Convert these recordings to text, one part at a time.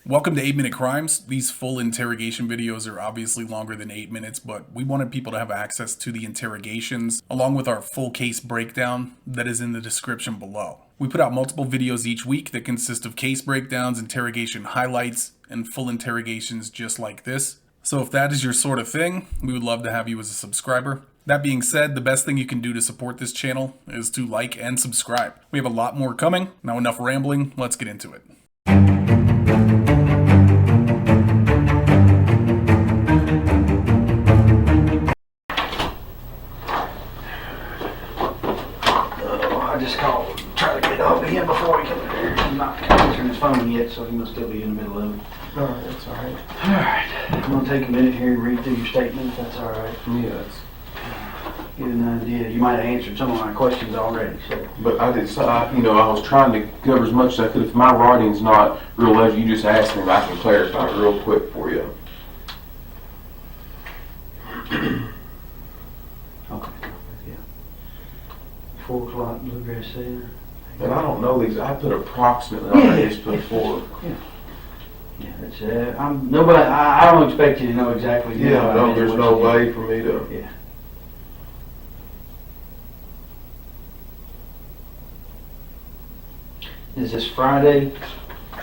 Welcome to 8 Minute Crimes. These full interrogation videos are obviously longer than 8 minutes, but we wanted people to have access to the interrogations along with our full case breakdown that is in the description below. We put out multiple videos each week that consist of case breakdowns, interrogation highlights, and full interrogations just like this. So if that is your sort of thing, we would love to have you as a subscriber. That being said, the best thing you can do to support this channel is to like and subscribe. We have a lot more coming. Now enough rambling, let's get into it. I just called, try to get over him before he comes here. He's not answering his phone yet, so he must still be in the middle of it. No, that's all right. Alright, I'm gonna take a minute here and read through your statement, if that's alright. Yeah, Get an idea. You might have answered some of my questions already, so. but I did. I was trying to cover as much as I could. If my writing's not real legible, you just ask me, and I can clarify it real quick for you. Okay, yeah. 4 o'clock, Bluegrass Center. And I don't know these. I put approximately. I just put 4. Yeah, that's nobody. I don't expect you to know exactly. Yeah, no, there's no way for me to. Yeah. Is this Friday?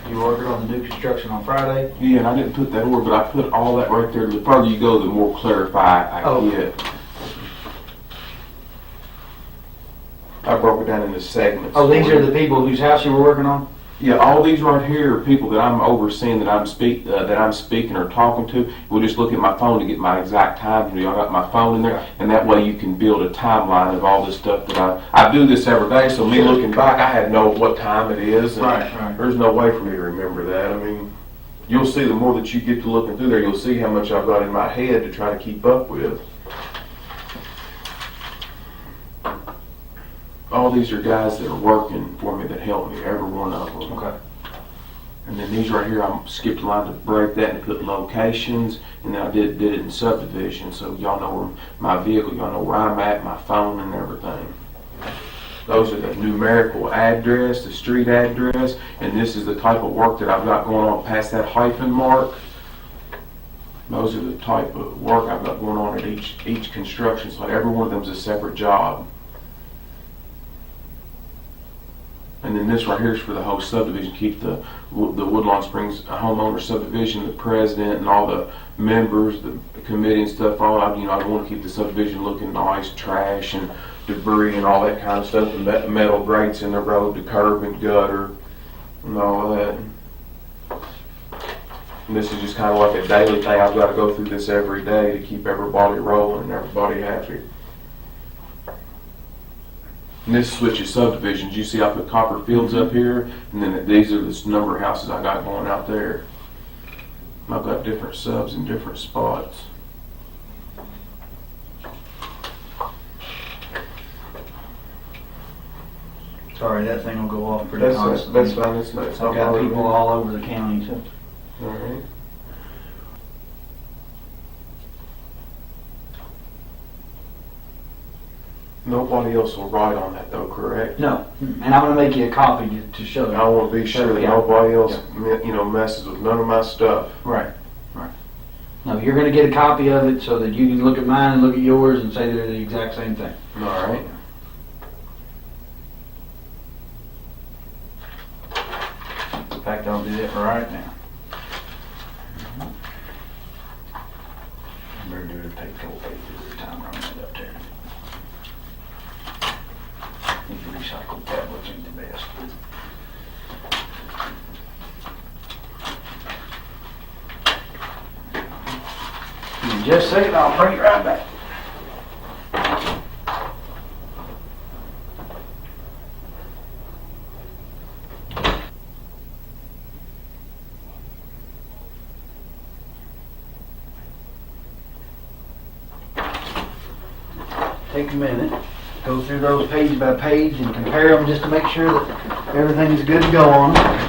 You working on the new construction on Friday? Yeah, and I didn't put that order, but I put all that right there. The further you go, the more clarified I get. I broke it down into segments. Oh, these are the people whose house you were working on? Yeah, all these right here are people that I'm overseeing, that I'm speaking or talking to. We'll just look at my phone to get my exact time. I got my phone in there, and that way you can build a timeline of all this stuff that I do this every day. So me looking back, I had to know what time it is. And Right. There's no way for me to remember that. I mean, you'll see the more that you get to looking through there, you'll see how much I've got in my head to try to keep up with. All these are guys that are working for me that help me, every one of them. Okay. And then these right here, I skipped a line to break that and put locations, and then I did it in subdivision, so y'all know where my vehicle, y'all know where I'm at, my phone and everything. Those are the numerical address, the street address, and this is the type of work that I've got going on past that hyphen mark. Those are the type of work I've got going on at each construction site. Every one of them is a separate job. And then this right here is for the whole subdivision. Keep the Woodlawn Springs homeowner subdivision, the president, and all the members, the committee and stuff. I want to keep the subdivision looking nice, trash and debris and all that kind of stuff. The metal grates in the road, the curb and gutter, and all that. And this is just kind of like a daily thing. I've got to go through this every day to keep everybody rolling and everybody happy. And this switches subdivisions. You see I put Copper Fields up here, and then these are the number of houses I got going out there. And I've got different subs in different spots. Sorry, that thing will go off pretty constantly. That's fine. That's nice. I've got people all over the county, so. All right. Nobody else will write on that though, correct? No, and I'm gonna make you a copy to show you. I want to be sure that nobody else, messes with none of my stuff. Right. No, you're gonna get a copy of it so that you can look at mine and look at yours and say they're the exact same thing. All right. In fact, I'll do that right now. I better do it, take a couple pages at a time, run that up there. These recycled tablets ain't the best. Give me just a second, I'll bring it right back. Take a minute, go through those page by page and compare them just to make sure that everything's good to go on them.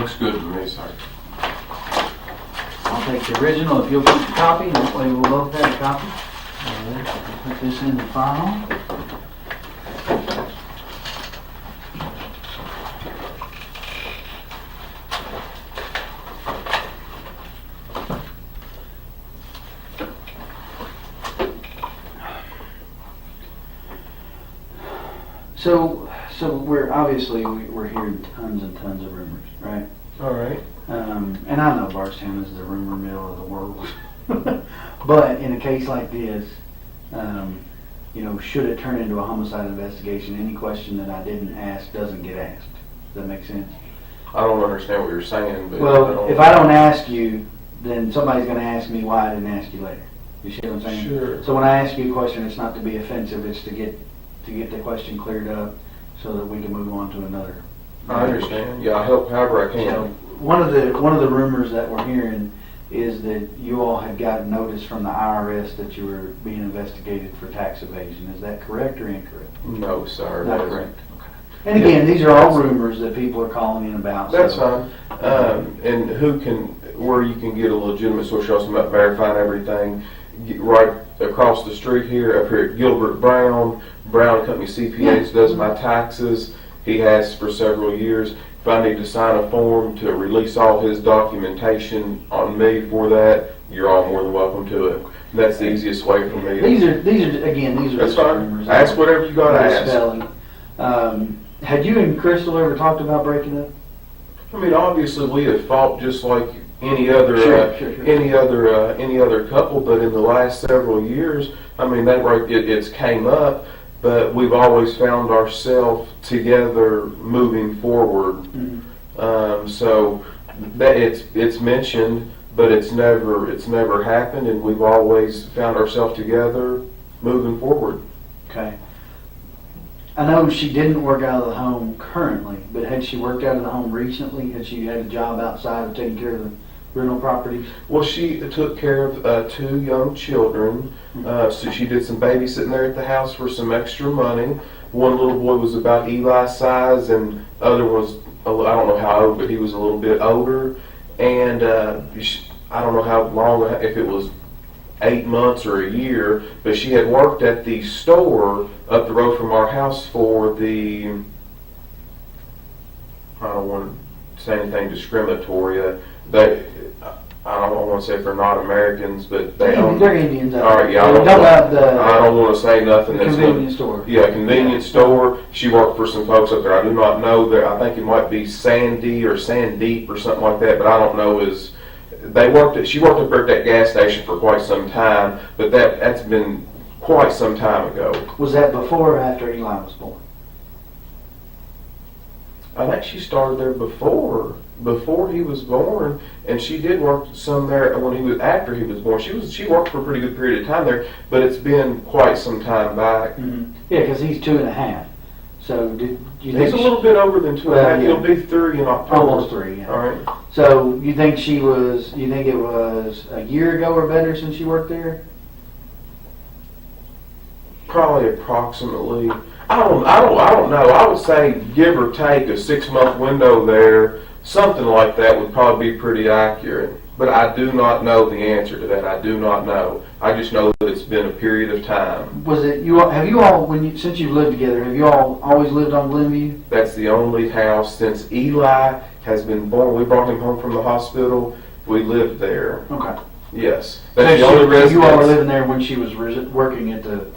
Looks good to me, sir. I'll take the original if you'll keep the copy, that way we'll both have a copy. I'll put this in the file. So we're obviously we're hearing tons and tons of rumors, right? All right. And I know Bardstown is the rumor mill of the world, but in a case like this, should it turn into a homicide investigation, any question that I didn't ask doesn't get asked. Does that make sense? I don't understand what you're saying, but Well, if I don't ask you, then somebody's going to ask me why I didn't ask you later. You see what I'm saying? Sure. So when I ask you a question, it's not to be offensive; it's to get the question cleared up so that we can move on to another. I understand. Yeah, I help however I can. So one of the rumors that we're hearing is that you all had gotten notice from the IRS that you were being investigated for tax evasion. Is that correct or incorrect? No, sir. Not correct. Okay. And again, these are all rumors that people are calling in about. That's so. fine. And where you can get a legitimate source, you're also about verifying everything. Right across the street here, up here at Gilbert Brown Company CPAs does my taxes. He has for several years. If I need to sign a form to release all his documentation on me for that, you're all more than welcome to it. And that's the easiest way for me. These are That's just fine. rumors. Ask whatever you got to ask. Spelling. Had you and Crystal ever talked about breaking up? I mean, obviously we have fought just like any other Sure. any other couple, but in the last several years, I mean it's came up, but we've always found ourselves together moving forward. Mm-hmm. So that it's mentioned, but it's never happened, and we've always found ourselves together moving forward. Okay. I know she didn't work out of the home currently, but had she worked out of the home recently? Had she had a job outside of taking care of the rental properties? Well, she took care of 2 young children, so she did some babysitting there at the house for some extra money. One little boy was about Eli's size, and other was, I don't know how old, but he was a little bit older. And I don't know how long, if it was 8 months or a year, but she had worked at the store up the road from our house for the, I don't want to say anything discriminatory, I don't want to say if they're not Americans, but they're Indians. All right, yeah. I don't want to say nothing. The convenience store. Yeah, convenience store. She worked for some folks up there. I do not know that. I think it might be Sandy or Sandeep or something like that, but I don't know. She worked up there at that gas station for quite some time, but that's been quite some time ago. Was that before or after Eli was born? I think she started there before he was born, and she did work some there after he was born. She worked for a pretty good period of time there, but it's been quite some time back. Mm-hmm. Yeah, because he's 2.5. So did you think he's a little bit over than 2.5? Yeah. He'll be 3 in October. Almost 3. Yeah. All right. So you think it was a year ago or better since she worked there? Probably approximately. I don't know. I would say give or take a 6-month window there. Something like that would probably be pretty accurate. But I do not know the answer to that. I do not know. I just know that it's been a period of time. Was it since you've lived together, have you all always lived on Glenview? That's the only house since Eli has been born. We brought him home from the hospital. We lived there. Okay. Yes. That's the only residence. You all were living there when she was working at the,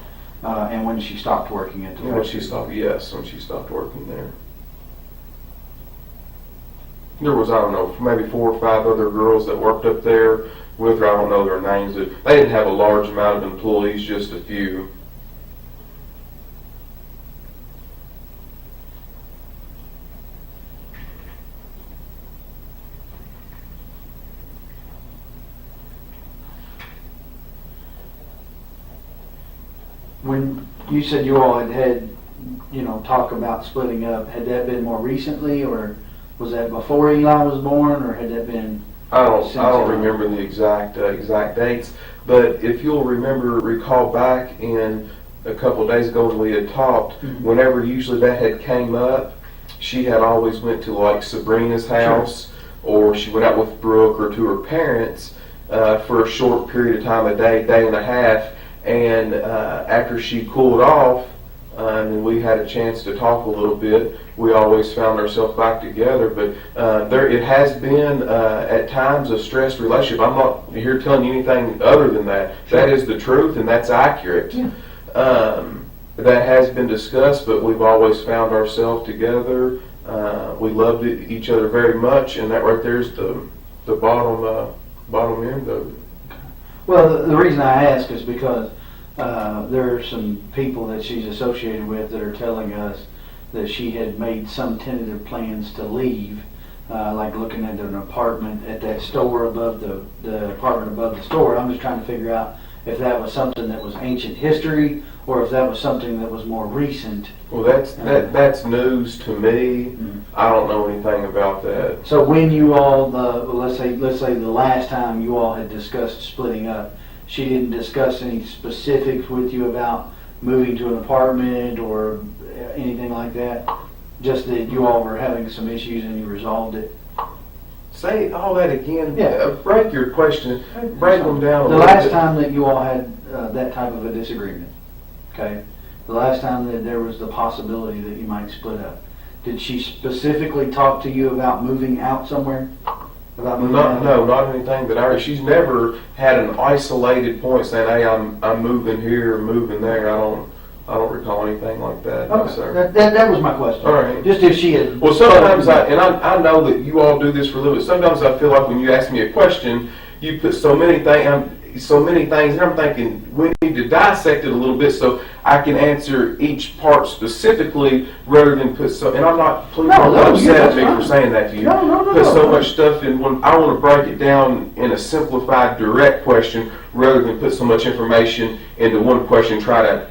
and when she stopped working at the. When she stopped working there. There was, I don't know, maybe 4 or 5 other girls that worked up there with her. I don't know their names. They didn't have a large amount of employees, just a few. When you said you all had talk about splitting up, had that been more recently, or was that before Eli was born, or had that been? I don't remember the exact dates, but if you'll recall back in a couple of days ago when we had talked, whenever usually that had came up, she had always went to like Sabrina's house. or she went out with Brooke or to her parents for a short period of time, a day and a half, and after she cooled off, and we had a chance to talk a little bit, we always found ourselves back together. But it has been at times a stressed relationship. I'm not here telling you anything other than that. Sure. That is the truth, and that's accurate. Yeah. That has been discussed, but we've always found ourselves together. We loved each other very much, and that right there is the bottom end of it. Well, the reason I ask is because there are some people that she's associated with that are telling us that she had made some tentative plans to leave, like looking at an apartment at that store above the apartment above the store. I'm just trying to figure out if that was something that was ancient history or if that was something that was more recent. Well, that's news to me. Mm-hmm. I don't know anything about that. So when you all, let's say the last time you all had discussed splitting up, she didn't discuss any specifics with you about moving to an apartment or anything like that? Just that you all were having some issues and you resolved it? Say all that again. Yeah. Break your question. Break them down a The little last bit. time that you all had that type of a disagreement, okay? The last time that there was the possibility that you might split up, did she specifically talk to you about moving out somewhere? About moving out? No, not anything that I. She's never had an isolated point saying, "Hey, I'm moving here, or moving there." I don't recall anything like that. No, Okay, sir. that was my question. All right. Just if she had. Well, sometimes I know that you all do this for a living. Sometimes I feel like when you ask me a question, you put so many things, and I'm thinking we need to dissect it a little bit so I can answer each part specifically rather than put so. And I'm not. Please don't get upset at me for saying that to you. No. Put so much stuff in when I want to break it down in a simplified, direct question rather than put so much information into one question. Try to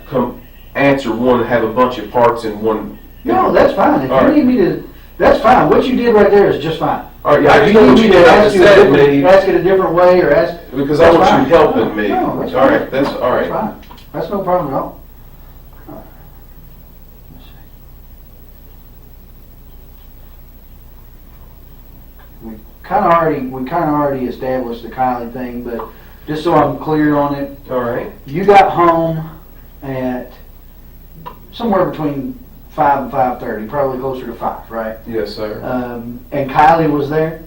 answer one and have a bunch of parts in one. No, that's fine. If All you right. need me to, that's fine. What you did right there is just fine. All right, yeah, I If just know what you did. I ask just said me ask it a different way or ask. because I that's want fine. you helping me. No, that's All fine. right, that's all right. That's fine. That's no problem at all. Let's see. We kind of already established the Kylie thing, but just so I'm clear on it, All right. you got home at somewhere between 5 and 5:30, probably closer to 5, right? Yes, sir. And Kylie was there?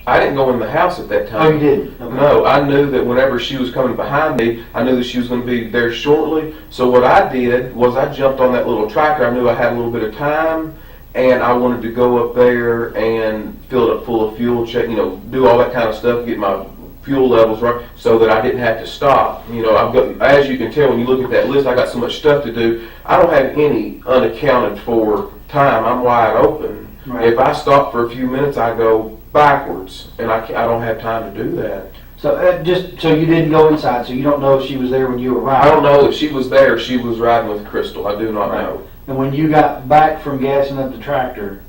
I didn't go in the house at that time. Oh, you didn't? Okay. No, I knew that whenever she was coming behind me, I knew that she was going to be there shortly. So what I did was I jumped on that little tractor. I knew I had a little bit of time, and I wanted to go up there and fill it up full of fuel, check, do all that kind of stuff, get my fuel levels right, so that I didn't have to stop. I've got, as you can tell when you look at that list, I got so much stuff to do. I don't have any unaccounted for time. I'm wide open. Right. If I stop for a few minutes, I go backwards, and I don't have time to do that. So just so you didn't go inside, so you don't know if she was there when you arrived. I don't know if she was there. She was riding with Crystal. I do not know. And when you got back from gassing up the tractor,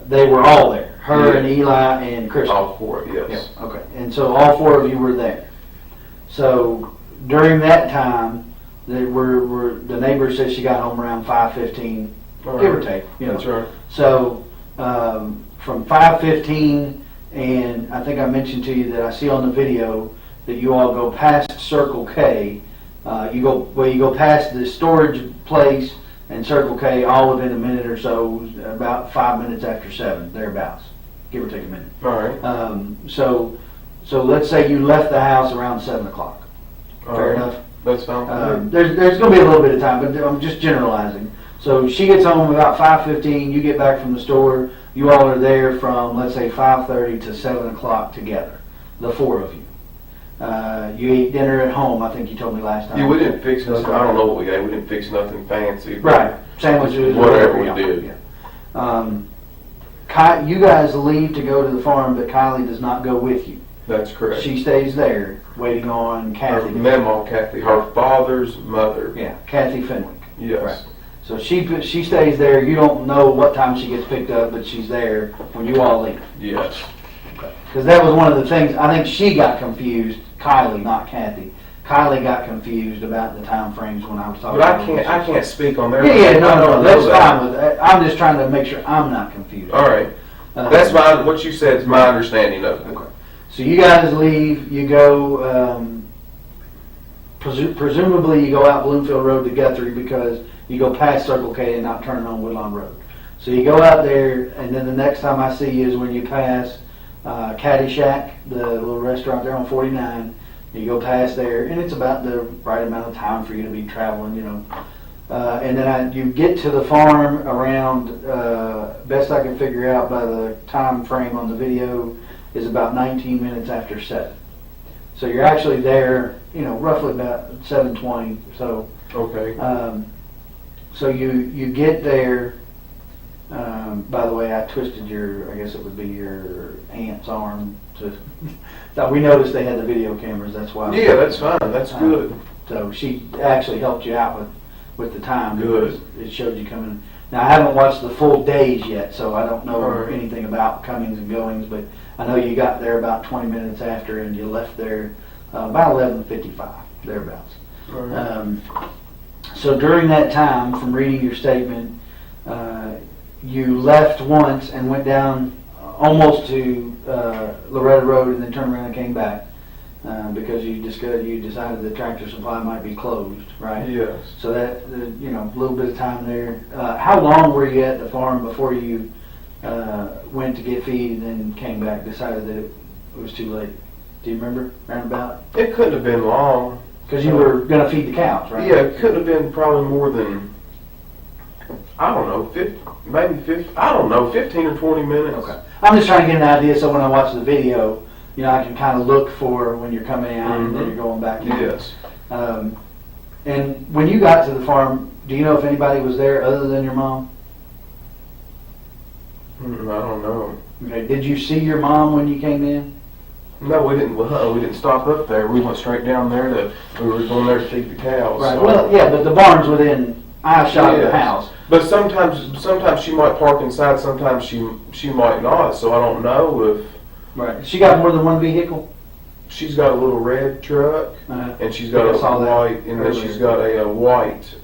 they were all there. Her Yeah. and Eli and Crystal. All four, yes. Yeah, okay. And so all four of you were there. So during that time, the neighbor said she got home around 5:15, All give or right. take. That's right. So from 5:15, and I think I mentioned to you that I see on the video that you all go past Circle K. You go past the storage place and Circle K all within a minute or so, about 5 minutes after 7, thereabouts, give or take a minute. All right. So let's say you left the house around 7 o'clock. All Fair right. enough. That's fine. There's going to be a little bit of time, but I'm just generalizing. So she gets home about 5:15. You get back from the store. You all are there from, let's say, 5:30 to 7 o'clock together, the four of you. You ate dinner at home, I think you told me last time. Yeah, we didn't fix nothing. I don't know what we ate. We didn't fix nothing fancy. but Right, sandwiches. or Whatever we yeah, did. yeah. You guys leave to go to the farm, but Kylie does not go with you. That's correct. She stays there, waiting on Her Kathy. Mamaw Kathy, her father's mother. Yeah, Kathy Fenwick. Yes. Right. So she stays there. You don't know what time she gets picked up, but she's there when you all leave. Yes. Because that was one of the things, I think she got confused, Kylie, not Kathy. Kylie got confused about the time frames when I was talking But about I can't speak on their. Yeah, no, I know that's that. fine with that. I'm just trying to make sure I'm not confused. All right. That's what you said is my understanding of it. Okay. So you guys leave, you go, presumably you go out Bloomfield Road to Guthrie because you go past Circle K and not turning on Woodlawn Road. So you go out there, and then the next time I see you is when you pass Caddy Shack, the little restaurant there on 49. You go past there, and it's about the right amount of time for you to be traveling, you know. And then you get to the farm around, best I can figure out by the time frame on the video, is about 19 minutes after 7. So you're actually there, you know, roughly about 7:20. So Okay. so you get there. By the way, I twisted I guess it would be your aunt's arm to. Now, we noticed they had the video cameras. That's why. Yeah, that's fine. That's good. So she actually helped you out with the time. Good. Because it showed you coming. Now I haven't watched the full days yet, so I don't know Right. anything about comings and goings. But I know you got there about 20 minutes after, and you left there about 11:55 thereabouts. Right. So during that time, from reading your statement, you left once and went down almost to Loretta Road and then turned around and came back because you decided the Tractor Supply might be closed, right? Yes. So that, you know, a little bit of time there. How long were you at the farm before you went to get feed and then came back, decided that it was too late? Do you remember, roundabout? It couldn't have been long. Because you were going to feed the cows, right? Yeah, it couldn't have been probably more than, I don't know, 15 or 20 minutes. Okay. I'm just trying to get an idea so when I watch the video, you know, I can kind of look for when you're coming out and then you're going back in. Yes. And when you got to the farm, do you know if anybody was there other than your mom? I don't know. Okay. Did you see your mom when you came in? No, we didn't. Well, we didn't stop up there. We went straight down there. We were going there to feed the cows. Right. So. Well, yeah, but the barn's within eyeshot of the house. But sometimes she might park inside. Sometimes she might not. So I don't know if. Right. She got more than one vehicle? She's got a little red truck, and she's got a white, and then she's got a white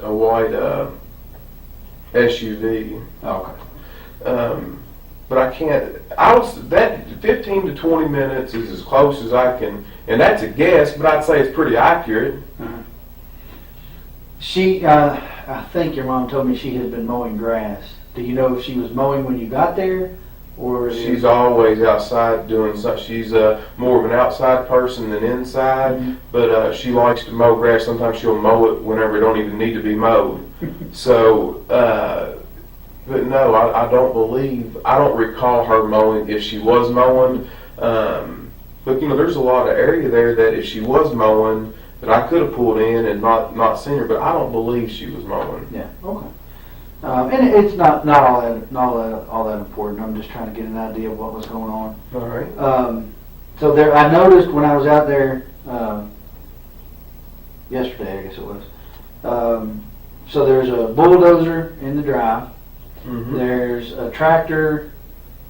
SUV. Oh, okay. But I can't. That 15 to 20 minutes is as close as I can, and that's a guess. But I'd say it's pretty accurate. She, I think your mom told me she had been mowing grass. Do you know if she was mowing when you got there, or She's always outside doing something. She's more of an outside person than inside, but she likes to mow grass. Sometimes she'll mow it whenever it don't even need to be mowed. So, but no, I don't recall her mowing if she was mowing. But you know, there's a lot of area there that if she was mowing, that I could have pulled in and not seen her. But I don't believe she was mowing. Yeah. Okay. And it's not all that important. I'm just trying to get an idea of what was going on. All right. So there, I noticed when I was out there yesterday, I guess it was. So there's a bulldozer in the drive. Mm-hmm. There's a tractor,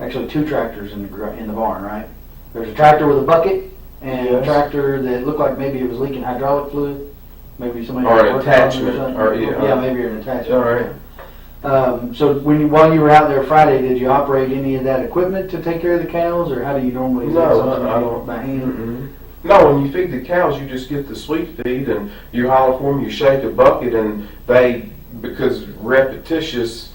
actually two tractors in the barn, right? There's a tractor with a bucket and a tractor that looked like maybe it was leaking hydraulic fluid. Maybe somebody or had an worked on it attachment, something. or Yeah, maybe an attachment. All right. So while you were out there Friday, did you operate any of that equipment to take care of the cows, or how do you normally do No, something I don't. by hand? Mm-mm. No, when you feed the cows, you just get the sweet feed and you holler for them. You shake a bucket, and because repetitious,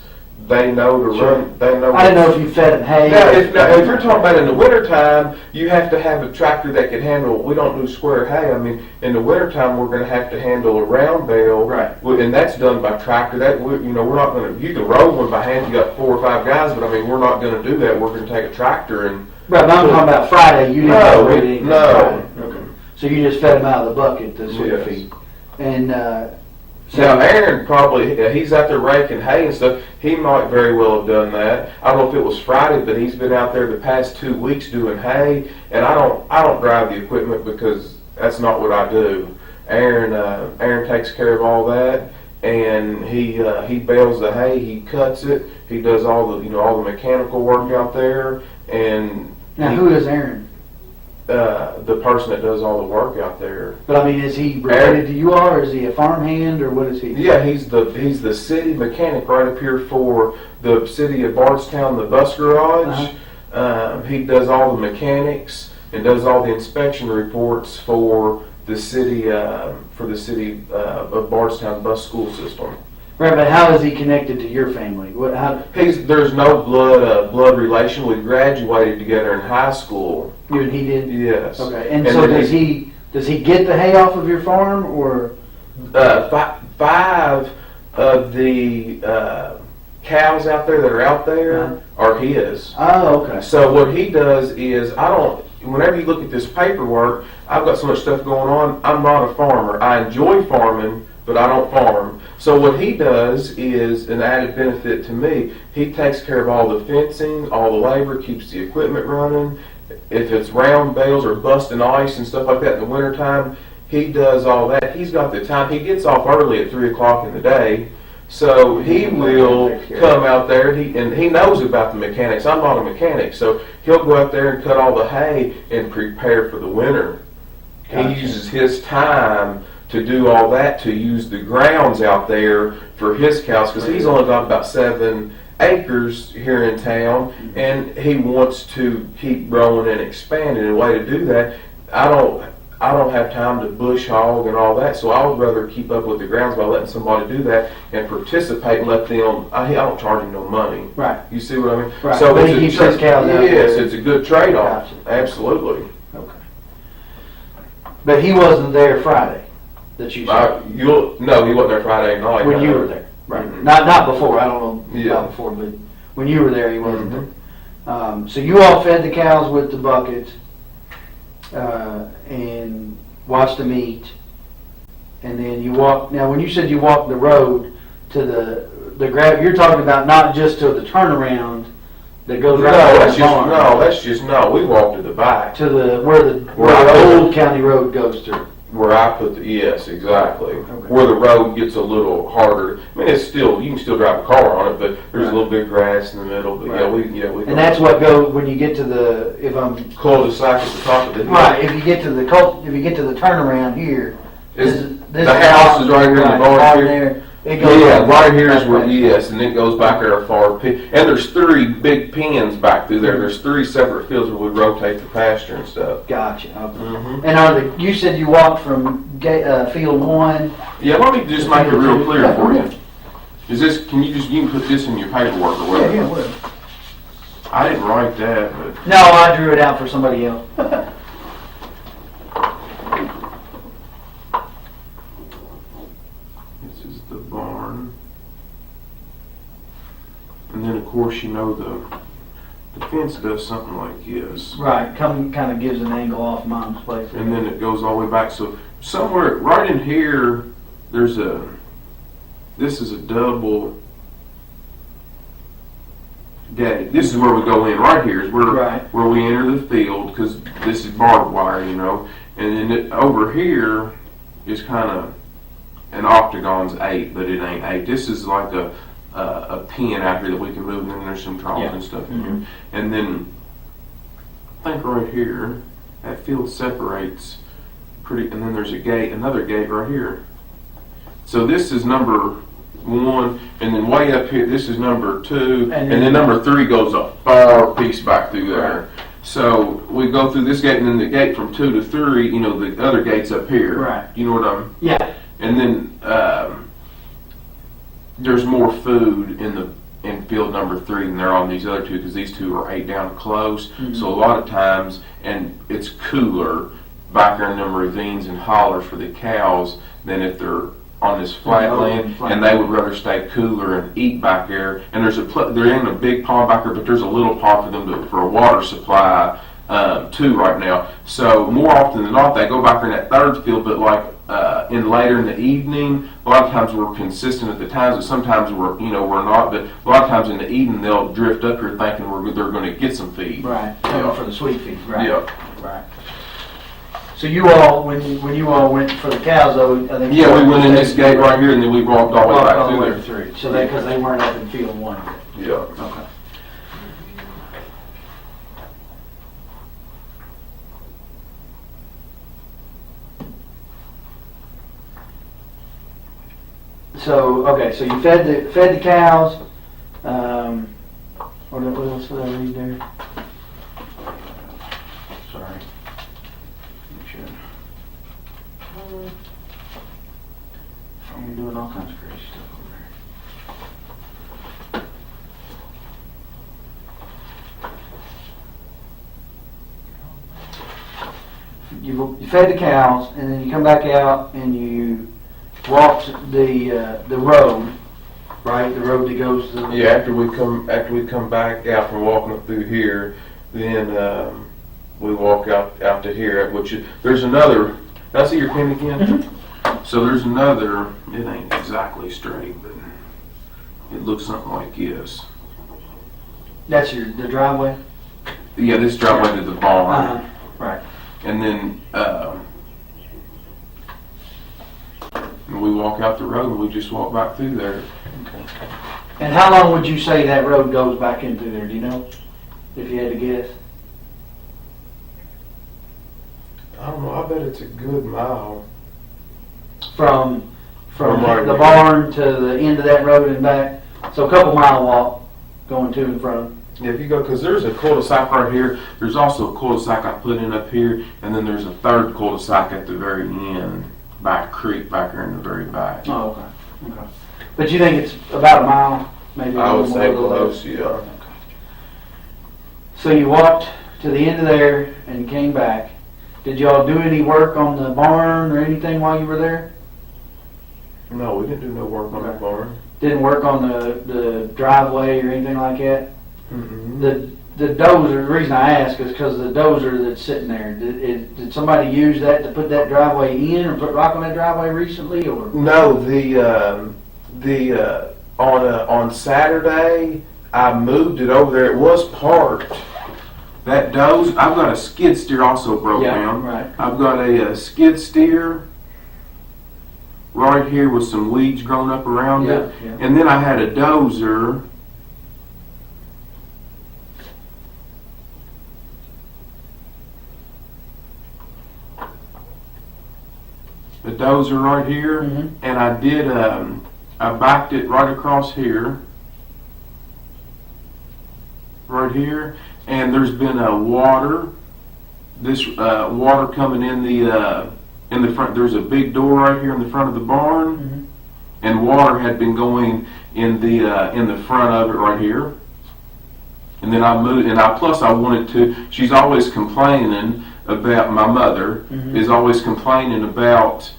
they know to run. They know. I didn't know if you fed them hay. Now, if you're talking about in the wintertime, you have to have a tractor that can handle. We don't do square hay. I mean, in the wintertime, we're going to have to handle a round bale, Right. And that's done by tractor. We're not going to. You can roll one by hand. You got 4 or 5 guys, but I mean, we're not going to do that. We're going to take a tractor and. Right, but I'm talking about Friday. You didn't No, operate anything no. Friday. Okay. So you just fed them out of the bucket, the sweet Yes. feed, and. So Now, Aaron probably, he's out there raking hay and stuff. He might very well have done that. I don't know if it was Friday, but he's been out there the past 2 weeks doing hay. And I don't drive the equipment because that's not what I do. Aaron takes care of all that, and he bales the hay, he cuts it, he does all the mechanical work out there. And now, who is Aaron? the person that does all the work out there. But I mean, is he related to you all, or is he a farmhand, or what is he? Yeah, he's the city mechanic right up here for the city of Bardstown, the bus garage. He does all the mechanics and does all the inspection reports for the city of Bardstown bus school system. Right, but how is he connected to your family? There's no blood relation. We graduated together in high school. You and he did? Yes. Okay, and so does he get the hay off of your farm, or? Five of the cows out there that are out there are his. Oh, okay. So what he does is, whenever you look at this paperwork, I've got so much stuff going on, I'm not a farmer. I enjoy farming, but I don't farm. So what he does is an added benefit to me. He takes care of all the fencing, all the labor, keeps the equipment running. If it's round bales or busting ice and stuff like that in the wintertime, he does all that. He's got the time. He gets off early at 3 o'clock in the day. So he will come out there, and he knows about the mechanics. I'm not a mechanic, so he'll go out there and cut all the hay and prepare for the winter. Gotcha. He uses his time to do all that, to use the grounds out there for his cows, because he's only got about 7 acres here in town, and he wants to keep growing and expanding. And a way to do that, I don't have time to bush hog and all that, so I would rather keep up with the grounds by letting somebody do that and participate and let them. I don't charge them no money. Right. You see what I mean? Right. So But he keeps his cows out yes, there. it's a good trade-off. Gotcha. Absolutely. Okay. But he wasn't there Friday, that you said? No, he wasn't there Friday night. When you were there? Right. Not before, I don't know Yeah. about before, but when you were there, he wasn't Mhm. there. So you all fed the cows with the buckets, and watched them eat, and then you walked. Now, when you said you walked the road to the grab, you're talking about not just to the turnaround that goes right by the barn. We walked to the back To where the old county road goes through. where I put yes, exactly. Okay. Where the road gets a little harder. I mean, you can still drive a car on it, but there's a little bit of grass in the middle. But Right. we. And that's what goes when you get to the cul-de-sac at the top of the hill. right. If you get to the turnaround here, this The house is right here in the barn here. there. It goes Yeah, up. right here is where, yes, and it goes back there far. And there's 3 big pens back through there. There's 3 separate fields where we rotate the pasture and stuff. Gotcha. Okay. Mhm. And you said you walked from field 1. Yeah, let me just make it real clear for you. You can put this in your paperwork or whatever. Well. I didn't write that, but. No, I drew it out for somebody else. This is the barn. And then, of course, the fence does something like this. Right. Kind of gives an angle off Mom's place. And then it goes all the way back. So somewhere right in here, this is a double gate. This is where we go in. Right here is where we enter the field, because this is barbed wire, And then over here is kind of an octagon's 8, but it ain't 8. This is like a pen out here that we can move, and then there's some troughs and stuff in here. And then I think right here, that field separates and then there's another gate right here. So this is number 1, and then way up here, this is number 2, and then number 3 goes a far piece back through there. Right. So we go through this gate, and then the gate from 2 to 3, the other gate's up here. Right. You know what I'm? Yeah. And then there's more food in field number 3 than there are on these other 2, because these 2 are 8 down close. Mm-hmm. So a lot of times, and it's cooler back there in them ravines and hollers for the cows than if they're on this flat land, and they would rather stay cooler and eat back there. And there ain't a big pond back there, but there's a little pond for them for a water supply too right now. So more often than not, they go back there in that 3rd field, but like later in the evening, a lot of times we're consistent at the times, but sometimes we're not. But a lot of times in the evening, they'll drift up here thinking they're going to get some feed. Right. For the sweet feed. Right. Yeah. Right. So you all, when you all went for the cows, though, I think. Yeah, we went in this gate right here, and then we walked all the way back through there. So because they weren't up in field 1. Yeah. Okay. So you fed the cows. What else did I read there? doing all kinds of crazy stuff over there. You fed the cows, and then you come back out and you walked the road, right? The road that goes to the... Yeah, after we come back out from walking up through here, then we walk out to here, which is, there's another. Did I see your pin again? Mm-hmm. So there's another. It ain't exactly straight, but it looks something like this. That's the driveway? Yeah, this driveway to the barn, Right. and then and we walk out the road and we just walk back through there. Okay. And how long would you say that road goes back into there? Do you know? If you had to guess? I don't know. I bet it's a good mile. From right the here. barn to the end of that road and back. So a couple mile walk going to and from. Yeah, if you go, because there's a cul-de-sac right here. There's also a cul-de-sac I put in up here, and then there's a third cul-de-sac at the very end by a creek back here in the very back. Oh, okay. Okay. But you think it's about a mile, maybe? I would say a little more, a little close, less? yeah. Okay. So you walked to the end of there and came back. Did y'all do any work on the barn or anything while you were there? No, we didn't do no work on that barn. Didn't work on the driveway or anything like that? Mm-mm. The dozer, the reason I ask is because the dozer that's sitting there, did somebody use that to put that driveway in or put rock on that driveway recently, or? No, on Saturday I moved it over there. It was parked. That doze, I've got a skid steer also broke down. Right. I've got a skid steer right here with some weeds growing up around it. Yeah. And then I had a dozer. A dozer right here. Mhm. And I did, I backed it right across here. Right here. And there's been water. This water coming in the front. There's a big door right here in the front of the barn. Mhm. And water had been going in the front of it right here. And then I moved, and I wanted to. She's always complaining about, my mother Mhm. is always complaining about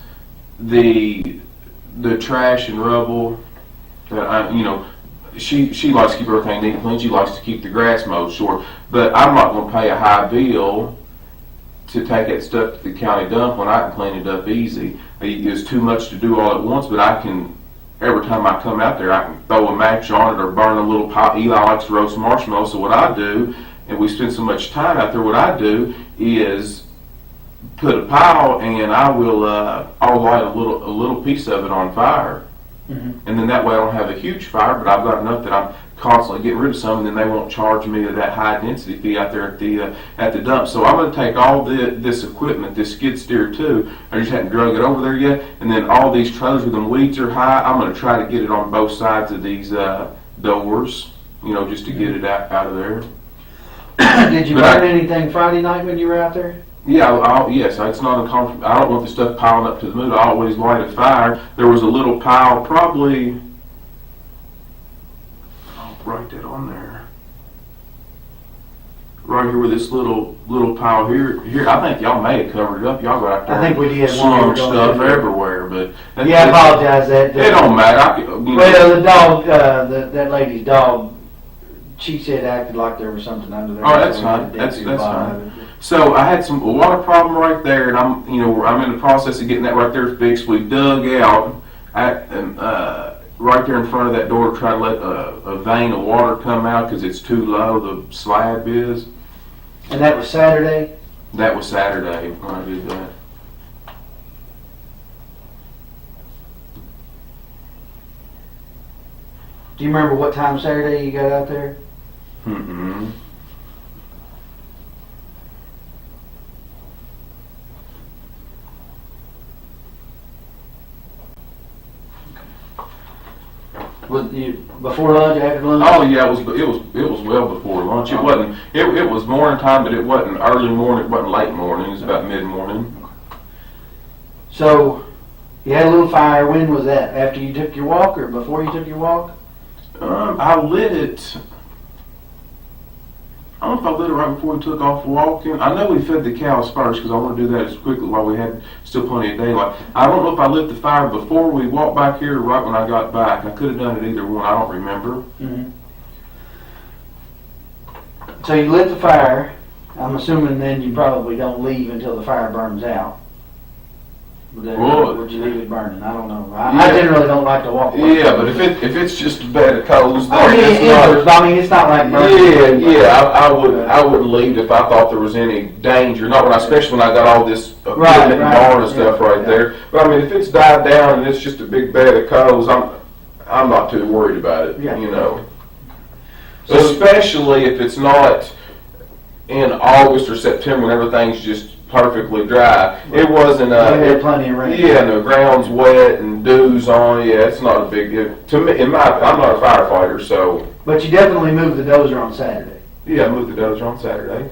the trash and rubble that she likes to keep everything neat and clean. She likes to keep the grass mowed short, but I'm not going to pay a high bill to take that stuff to the county dump when I can clean it up easy. It's too much to do all at once, but I can. Every time I come out there, I can throw a match on it or burn a little pile. Eli likes to roast marshmallows, so what I do, and we spend so much time out there, what I do is put a pile and I'll light a little piece of it on fire. Mhm. And then that way I don't have a huge fire, but I've got enough that I'm constantly getting rid of some, and then they won't charge me that high density fee out there at the dump. So I'm going to take all this equipment, this skid steer too. I just hadn't drug it over there yet, and then all these trailers where the weeds are high, I'm going to try to get it on both sides of these doors, just to get it out of there. Did you But burn anything Friday night when you were out there? Yeah, yes, it's not uncomfortable. I don't want the stuff piling up to the moon. I always light a fire. There was a little pile, probably. I'll write that on there. Right here with this little pile here. I think y'all may have covered it up. Y'all got out there. I think we did. Slung stuff everywhere, but Yeah, I apologize. That It don't matter. Well, the dog, that lady's dog, she said acted like there was something under there. Oh, that's So fine. we That's did the bottom fine. of it. So I had a water problem right there, and I'm in the process of getting that right there fixed. We dug out right there in front of that door to try to let a vein of water come out because it's too low. The slab is. And that was Saturday? That was Saturday when I did that. Do you remember what time Saturday you got out there? Mm-hmm. Was you before lunch, after lunch? Oh yeah, it was well before lunch. It wasn't. It was morning time, but it wasn't early morning. It wasn't late morning. It was about mid morning. So, You had a little fire. When was that? After you took your walk or before you took your walk? I lit it. I don't know if I lit it right before we took off walking. I know we fed the cows first because I want to do that as quickly while we had still plenty of daylight. I don't know if I lit the fire before we walked back here or right when I got back. I could have done it either one. I don't remember. Mm-hmm. So you lit the fire. I'm assuming then you probably don't leave until the fire burns out. Would you leave it burning? I don't know. I generally don't like to walk away. Yeah, but if it's just a bed of coals, I mean, it's not like burning. I wouldn't leave if I thought there was any danger. Not when, especially when I got all this equipment and barn and stuff there. But I mean, if it's died down and it's just a big bed of coals, I'm not too worried about it. Yeah. You know, especially if it's not in August or September when everything's just perfectly dry. It wasn't. We had plenty of rain. Yeah, and the ground's wet and dew's on. Yeah, it's not a big deal. To me, I'm not a firefighter, so. But you definitely moved the dozer on Saturday. Yeah, I moved the dozer on Saturday.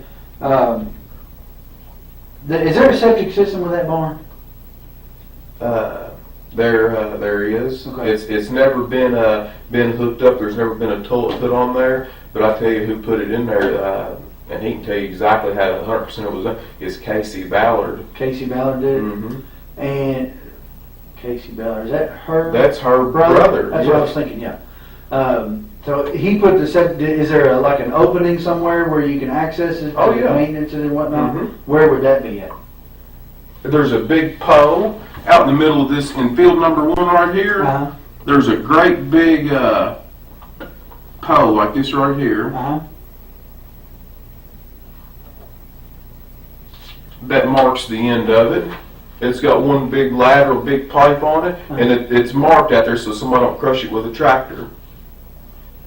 Is there a septic system with that barn? There is. Okay. It's never been hooked up. There's never been a toilet put on there. But I tell you who put it in there. And he can tell you exactly how 100% it was done. Is Casey Ballard. Casey Ballard did. Mm-hmm. And Casey Ballard, is that her? That's her brother. That's what I was thinking. Yeah. So he put the septic. Is there like an opening somewhere where you can access it? Oh yeah. Maintenance it and whatnot. Mm-hmm. Where would that be at? There's a big pole out in the middle of this in field number 1 right here. Uh-huh. There's a great big pole like this right here. Uh-huh. That marks the end of it. It's got one big lateral, big pipe on it, and it's marked out there so somebody don't crush it with a tractor.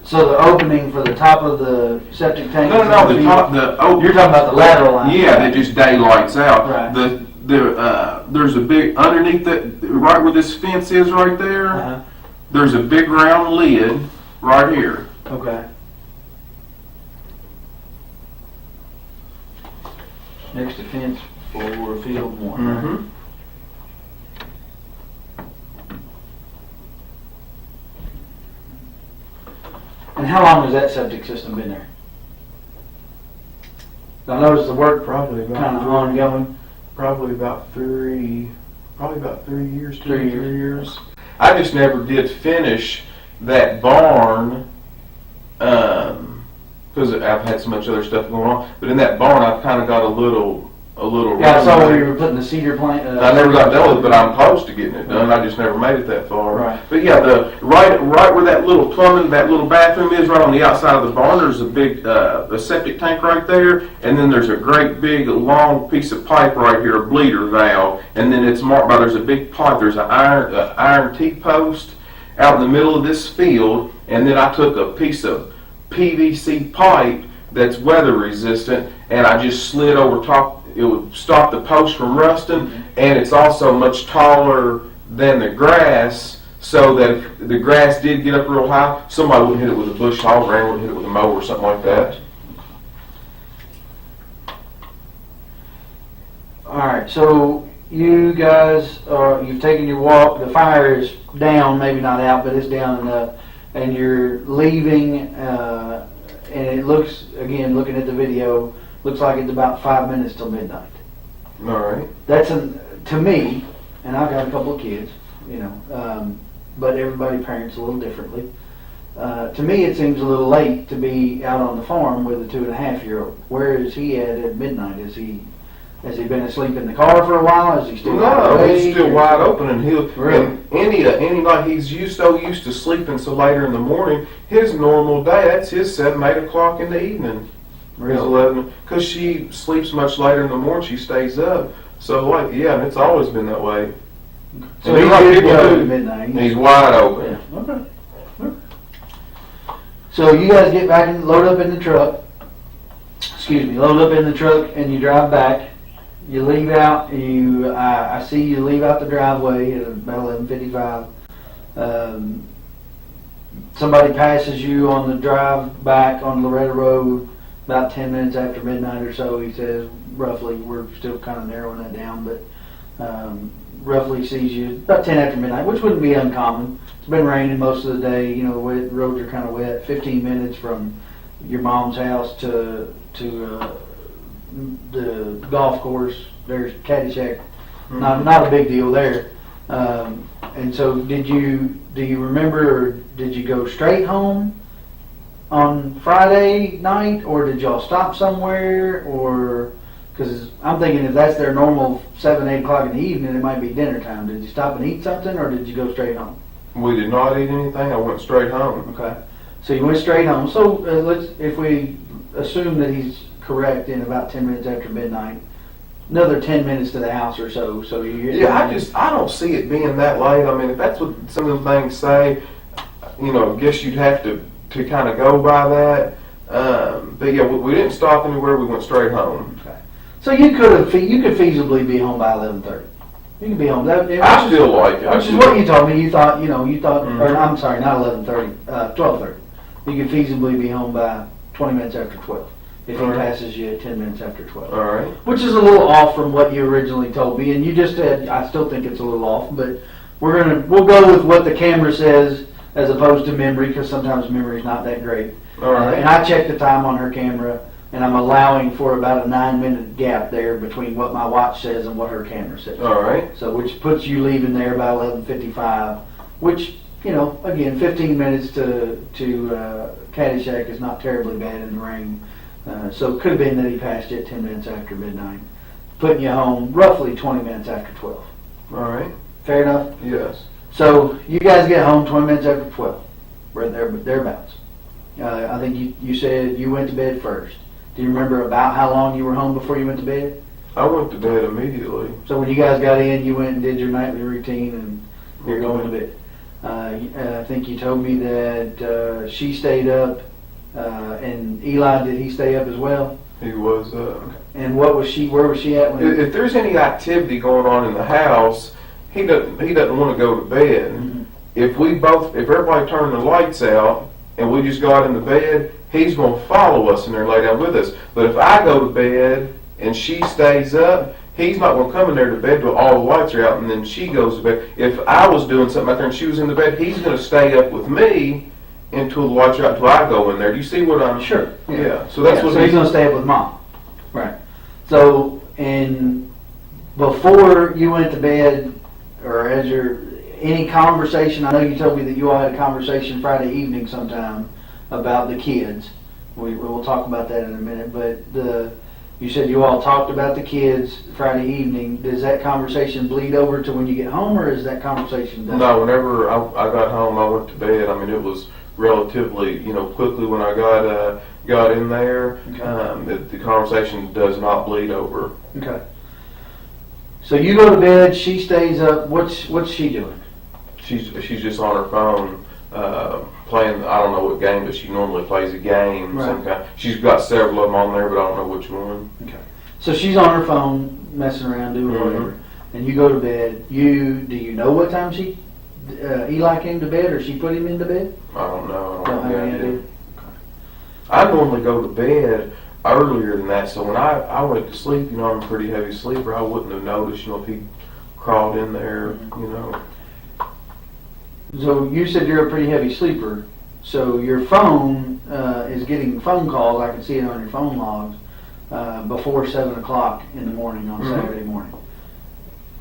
So the opening for the top of the septic tank? No, the top, You're talking about the lateral line? Yeah, that just daylights out. Right. There's a big, underneath that, right where this fence is right there, Uh-huh. there's a big round lid right here. Okay. Next to fence for field 1, right? Mm-hmm. And how long has that septic system been there? I noticed the work Probably kind of ongoing. Probably about 3 years, 3 years. 3 years. I just never did finish that barn, because I've had so much other stuff going on. But in that barn, I've kind of got a little. Yeah, I saw where you were putting the cedar plant. I never got done with it, but I'm close to getting it done. I just never made it that far. Right. But yeah, the right where that little plumbing, that little bathroom is, right on the outside of the barn. There's a big a septic tank right there, and then there's a great big long piece of pipe right here, a bleeder valve, and then it's marked by there's a big pipe. There's an iron T-post out in the middle of this field, and then I took a piece of PVC pipe that's weather resistant, and I just slid over top. It would stop the post from rusting, and it's also much taller than the grass, so that if the grass did get up real high, somebody wouldn't hit it with a bush hogger and wouldn't hit it with a mower or something like that. All right, so you guys you've taken your walk. The fire is down, maybe not out, but it's down enough, and you're leaving. And it looks, again, looking at the video, looks like it's about 5 minutes till midnight. All right. That's to me, and I've got a couple of kids, you know, but everybody parents a little differently. To me, it seems a little late to be out on the farm with a 2.5-year-old. Where is he at midnight? Has he been asleep in the car for a while? Is he still he's still wide open, and he'll. Really? And any night he's so used to sleeping so later in the morning. His normal day, that's his 7, 8 o'clock in the evening. Really? 11, because she sleeps much later in the morning. She stays up. So like, yeah, and it's always been that way. So And he's like good to people go do, at midnight. he's wide open. Yeah. Okay. So you guys get back and load up in the truck. Excuse me, load up in the truck and you drive back. You leave out. I see you leave out the driveway at about 11:55. Somebody passes you on the drive back on Loretta Road about 10 minutes after midnight or so. He says roughly. We're still kind of narrowing that down, but roughly sees you about 10 after midnight, which wouldn't be uncommon. It's been raining most of the day. You know, the roads are kind of wet. 15 minutes from your mom's house to the golf course. There's Caddyshack. Not a big deal there. And so, do you remember, or did you go straight home on Friday night, or did y'all stop somewhere, or? Because I'm thinking if that's their normal 7, 8 o'clock in the evening, it might be dinner time. Did you stop and eat something, or did you go straight home? We did not eat anything. I went straight home. Okay. So you went straight home. So if we assume that he's correct in about 10 minutes after midnight, another 10 minutes to the house or so. So I don't see it being that late. I mean, if that's what some of the things say, you know, I guess you'd have to kind of go by that. But yeah, we didn't stop anywhere. We went straight home. Okay. So you could feasibly be home by 11:30. You could be home. I feel like it. Which is what you told me. You thought, Mm-hmm. or I'm sorry, not 11:30, 12:30. You could feasibly be home by 20 minutes after 12 if he passes you at 10 minutes after 12. All right. Which is a little off from what you originally told me, and you just said I still think it's a little off, but we'll go with what the camera says as opposed to memory, because sometimes memory's not that great. All right. And I checked the time on her camera, and I'm allowing for about a 9-minute gap there between what my watch says and what her camera says. All right. So which puts you leaving there by 11:55, which, again, 15 minutes to Caddyshack is not terribly bad in the rain. So it could have been that he passed you at 10 minutes after midnight, putting you home roughly 20 minutes after 12. All right. Fair enough? Yes. So you guys get home 20 minutes after 12, right there, thereabouts. I think you said you went to bed first. Do you remember about how long you were home before you went to bed? I went to bed immediately. So when you guys got in, you went and did your nightly routine, and you're going to bed. I think you told me that she stayed up, and Eli, did he stay up as well? He was. And where was she at when? If there's any activity going on in the house, he doesn't want to go to bed. Mm-hmm. If everybody turned the lights out and we just got in the bed, he's going to follow us in there and lay down with us. But if I go to bed and she stays up, he's not going to come in there to bed till all the lights are out and then she goes to bed. If I was doing something out there and she was in the bed, he's going to stay up with me until the lights are out until I go in there. Do you see what I'm? Sure. Yeah. So that's what So he's going to stay up with Mom. Right. So, and before you went to bed, or any conversation, I know you told me that you all had a conversation Friday evening sometime about the kids. We'll talk about that in a minute, but you said you all talked about the kids Friday evening. Does that conversation bleed over to when you get home, or is that conversation done? No, whenever I got home, I went to bed. I mean, it was relatively, quickly when I got in there. Okay. The conversation does not bleed over. Okay. So you go to bed, she stays up. What's she doing? She's just on her phone playing. I don't know what game, but she normally plays a game. Right. Some kind. She's got several of them on there, but I don't know which one. Okay. So she's on her phone, messing around, doing whatever, and you go to bed. Do you know what time Eli came to bed, or she put him into bed? I don't know. Don't have any idea. Okay. I normally go to bed earlier than that, so when I went to sleep, I'm a pretty heavy sleeper. I wouldn't have noticed, if he crawled in there, So you said you're a pretty heavy sleeper. So your phone is getting phone calls. I can see it on your phone logs before 7 o'clock in the morning on Saturday morning.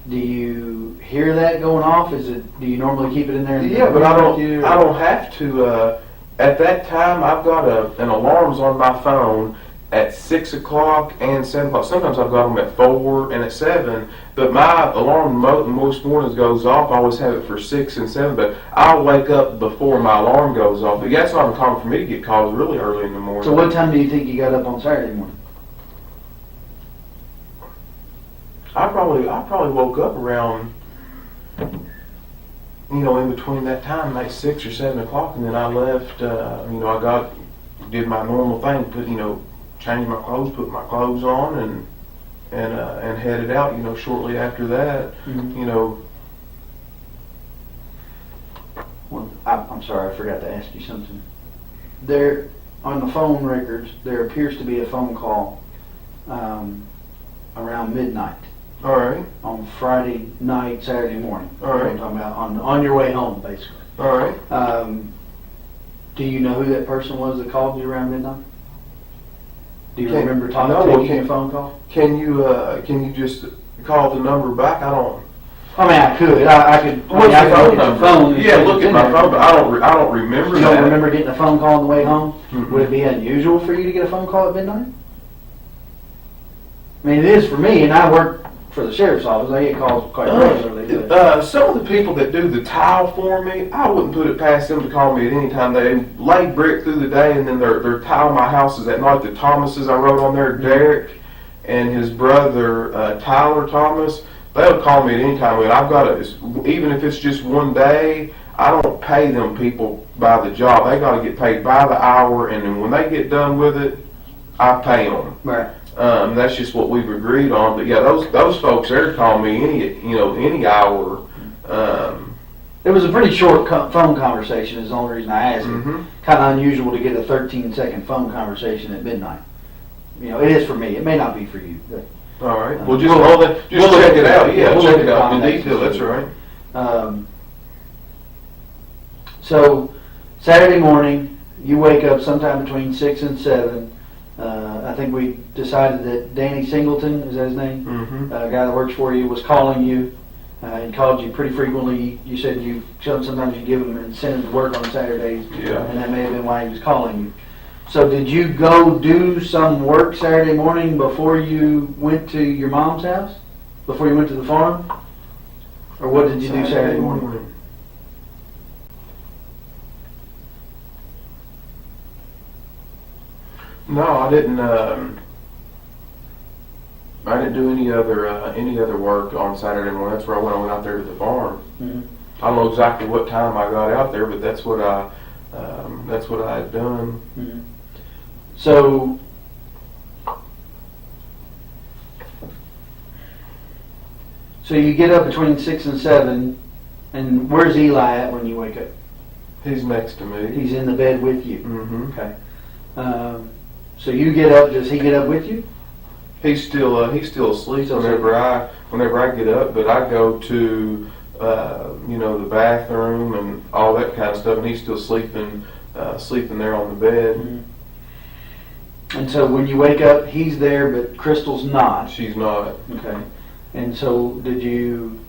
Do you hear that going off? Do you normally keep it in there? Yeah, but I don't have to. At that time, I've got an alarms on my phone at 6 o'clock and 7 o'clock. Sometimes I've got them at 4 and at 7. But my alarm most mornings goes off. I always have it for 6 and 7. But I'll wake up before my alarm goes off. But yeah, it's not uncommon for me to get calls really early in the morning. So what time do you think you got up on Saturday morning? I probably woke up around, in between that time, like 6 or 7 o'clock, and then I left. I did my normal thing, changed my clothes, put my clothes on, and headed out. Shortly after that, Well, I'm sorry, I forgot to ask you something. There, on the phone records, there appears to be a phone call around midnight All right. on Friday night, Saturday morning. All right. I'm talking about on your way home, basically. All right. Do you know who that person was that called you around midnight? Do you Can't- remember no, taking can't- a phone call? Can you just call the number back? I don't. I mean, I could. I could. I What's mean, I your could phone look at your number? phone and Yeah, see if look it's at in my there. phone, but I don't remember You that. don't remember getting a phone call on the way home? Mm-mm. Would it be unusual for you to get a phone call at midnight? I mean, it is for me, and I work for the sheriff's office. I get calls quite regularly. But Some of the people that do the tile for me, I wouldn't put it past them to call me at any time. They lay brick through the day, and then their tile my house is at night. The Thomases I wrote on there, Derek and his brother Tyler Thomas, they'll call me at any time. And I've got even if it's just one day, I don't pay them people by the job. They got to get paid by the hour, and then when they get done with it, I pay them. right. That's just what we've agreed on. But yeah, those folks there call me any hour. It was a pretty short phone conversation is the only reason I asked. Mhm. Kind of unusual to get a 13-second phone conversation at midnight. It is for me. It may not be for you. But, All right. Well, just we'll check look it at out. that. Yeah, We'll check look it at out in contacts detail. and That's see. right. So Saturday morning, you wake up sometime between 6 and 7. I think we decided that Danny Singleton, is that his name? Mm-hmm. A guy that works for you, was calling you. He called you pretty frequently. You said sometimes you give him incentive to work on Saturdays, Yeah. and that may have been why he was calling you. So did you go do some work Saturday morning before you went to your mom's house? Before you went to the farm? Or what did you do Saturday morning? No, I didn't. I didn't do any other work on Saturday morning. That's where I went out there to the farm. Mhm. I don't know exactly what time I got out there, but that's what I had done. Mhm. So you get up between 6 and 7, and where's Eli at when you wake up? He's next to me. He's in the bed with you. Mm-hmm. Okay. So you get up. Does he get up with you? He's still asleep Still whenever I get up, but I go to the bathroom and all that kind of stuff, and he's still sleeping there on the bed. Mm-hmm. And so when you wake up, he's there, but Crystal's not. She's not. Okay. And so did you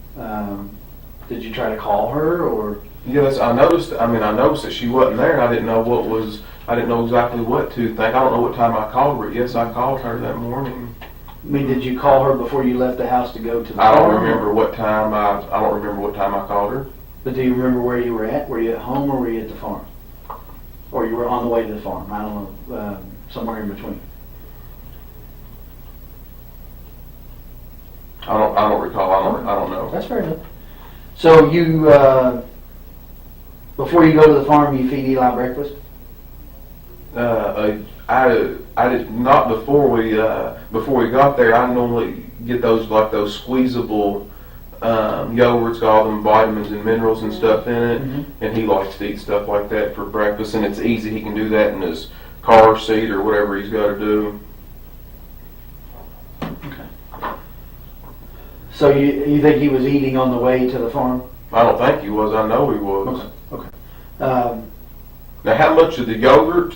try to call her or? Yes, I noticed that she wasn't there, and I didn't know exactly what to think. I don't know what time I called her. Yes, I called her that morning. I mean, did you call her before you left the house to go to the I don't farm? remember what time I called her. But do you remember where you were at? Were you at home or were you at the farm? Or you were on the way to the farm? I don't know, somewhere in between. I don't recall. I don't know. That's fair enough. So you, before you go to the farm, you feed Eli breakfast? I did not before we got there. I normally get those squeezable yogurts, got all them vitamins and minerals and stuff in it, Mhm. and he likes to eat stuff like that for breakfast, and it's easy. He can do that in his car seat or whatever he's got to do. So you think he was eating on the way to the farm? I don't think he was. I know he was. Okay. Now, how much of the yogurt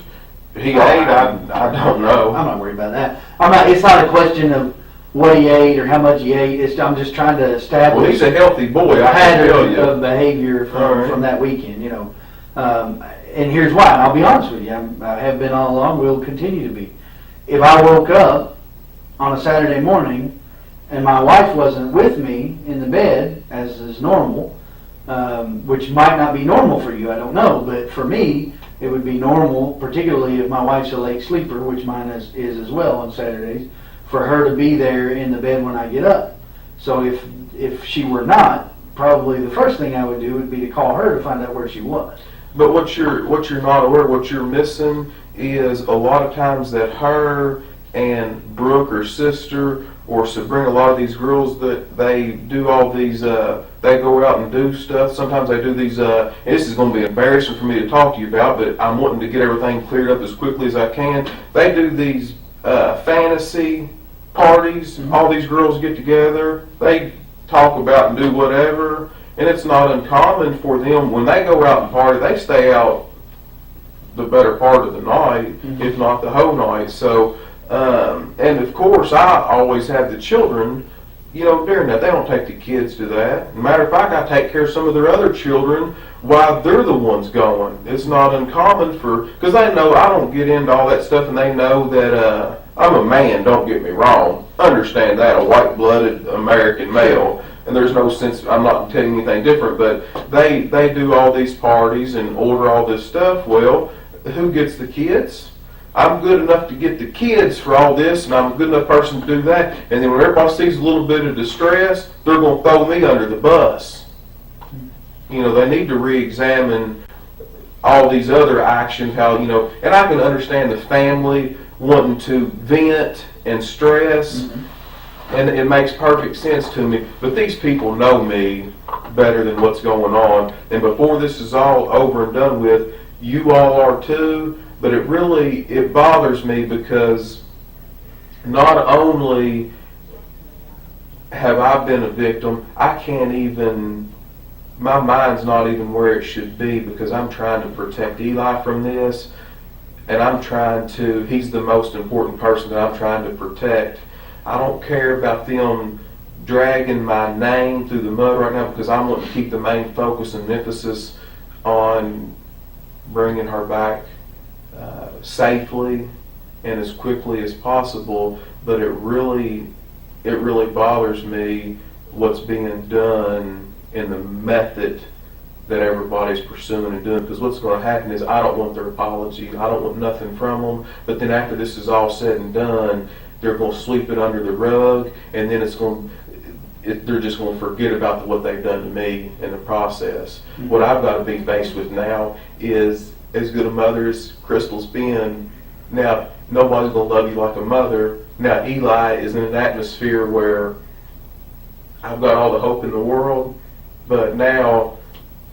he ate, I don't know. I'm not worried about that. It's not a question of what he ate or how much he ate. I'm just trying to Well, establish he's a healthy boy. a I can tell pattern you. of behavior All right. from that weekend. And here's why. I'll be honest with you. I have been all along. Will continue to be. If I woke up on a Saturday morning and my wife wasn't with me in the bed, as is normal, which might not be normal for you, I don't know, but for me, it would be normal, particularly if my wife's a late sleeper, which mine is as well on Saturdays, for her to be there in the bed when I get up. So if she were not, probably the first thing I would do would be to call her to find out where she was. But what you're not aware, what you're missing is a lot of times that her and Brooke, her sister, or Sabrina, a lot of these girls that they do all these, they go out and do stuff. Sometimes they do these, and this is going to be embarrassing for me to talk to you about, but I'm wanting to get everything cleared up as quickly as I can. They do these fantasy parties, all these girls get together, they talk about and do whatever, and it's not uncommon for them, when they go out and party, they stay out the better part of the night, if not the whole night. So, and of course, I always have the children, during that. They don't take the kids to that. Matter of fact, I take care of some of their other children while they're the ones going. It's not uncommon because they know I don't get into all that stuff, and they know that I'm a man, don't get me wrong. Understand that, a white-blooded American male. And there's no sense, I'm not telling you anything different, but they do all these parties and order all this stuff. Well, who gets the kids? I'm good enough to get the kids for all this, and I'm a good enough person to do that. And then when everybody sees a little bit of distress, they're going to throw me under the bus. They need to re-examine all these other actions, and I can understand the family wanting to vent and stress, and it makes perfect sense to me. But these people know me better than what's going on. And before this is all over and done with, you all are too. But it bothers me because not only have I been a victim, my mind's not even where it should be, because I'm trying to protect Eli from this, and he's the most important person that I'm trying to protect. I don't care about them dragging my name through the mud right now, because I want to keep the main focus and emphasis on bringing her back safely and as quickly as possible. But it really bothers me what's being done in the method that everybody's pursuing and doing, because what's going to happen is I don't want their apology, I don't want nothing from them, but then after this is all said and done, they're going to sweep it under the rug, and then they're just going to forget about what they've done to me in the process. What I've got to be faced with now is, as good a mother as Crystal's been, now nobody's going to love you like a mother. Now Eli is in an atmosphere where I've got all the hope in the world, but now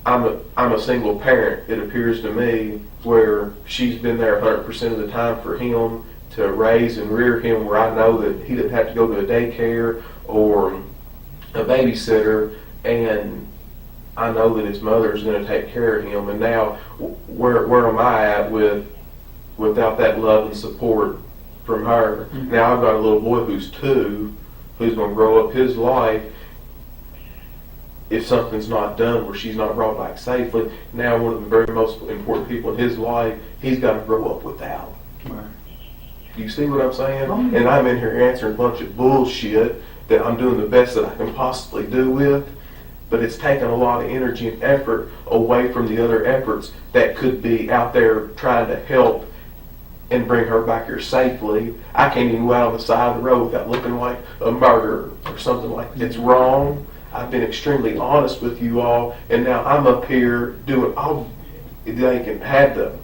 I'm a single parent, it appears to me, where she's been there 100% of the time for him, to raise and rear him, where I know that he didn't have to go to a daycare or a babysitter, and I know that his mother is going to take care of him. And now, where am I at without that love and support from her? Now I've got a little boy who's 2, who's going to grow up his life. If something's not done, where she's not brought back safely, now one of the very most important people in his life, he's got to grow up without. Right. You see what I'm saying? And I'm in here answering a bunch of bullshit that I'm doing the best that I can possibly do with, but it's taking a lot of energy and effort away from the other efforts that could be out there trying to help and bring her back here safely. I can't even go out on the side of the road without looking like a murderer or something like that. It's wrong. I've been extremely honest with you all, and now I'm up here doing all they can have the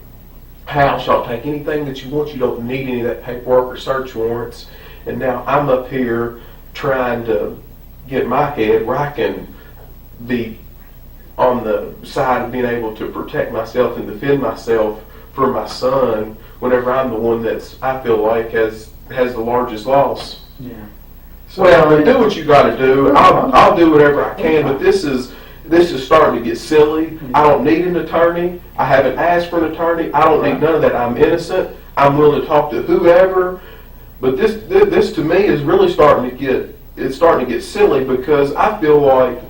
house. Y'all take anything that you want. You don't need any of that paperwork or search warrants. And now I'm up here trying to get my head where I can be on the side of being able to protect myself and defend myself for my son, whenever I'm the one I feel like has the largest loss. Yeah. So, well, do what you got to do. I'll do whatever I can, but this is starting to get silly. I don't need an attorney. I haven't asked for an attorney. I don't need none of that. I'm innocent. I'm willing to talk to whoever. But this to me is really starting to get silly, because I feel like,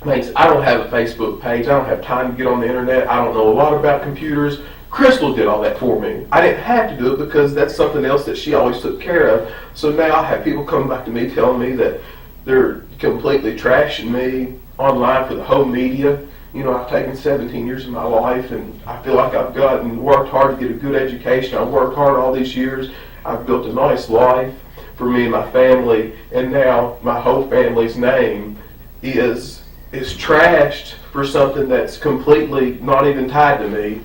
I don't have a Facebook page. I don't have time to get on the internet. I don't know a lot about computers. Crystal did all that for me. I didn't have to do it because that's something else that she always took care of. So now I have people coming back to me telling me that they're completely trashing me online for the whole media. I've taken 17 years of my life, and I feel like I've worked hard to get a good education. I've worked hard all these years. I've built a nice life for me and my family, and now my whole family's name is trashed for something that's completely not even tied to me.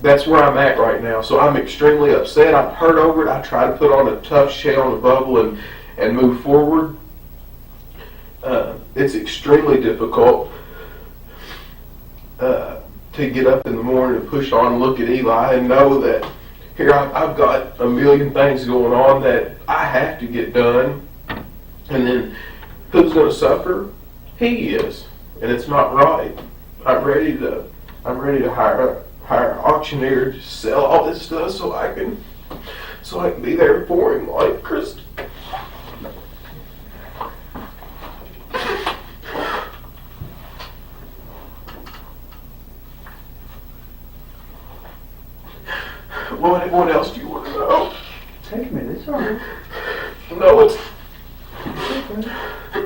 That's where I'm at right now. So I'm extremely upset. I'm hurt over it. I try to put on a tough shell and a bubble and move forward. It's extremely difficult to get up in the morning and push on and look at Eli and know that here I've got a million things going on that I have to get done, and then who's going to suffer? He is, and it's not right. I'm ready to hire an auctioneer to sell all this stuff so I can be there for him like Chris. What else do you want to know? Take a minute, it's all right. No, it's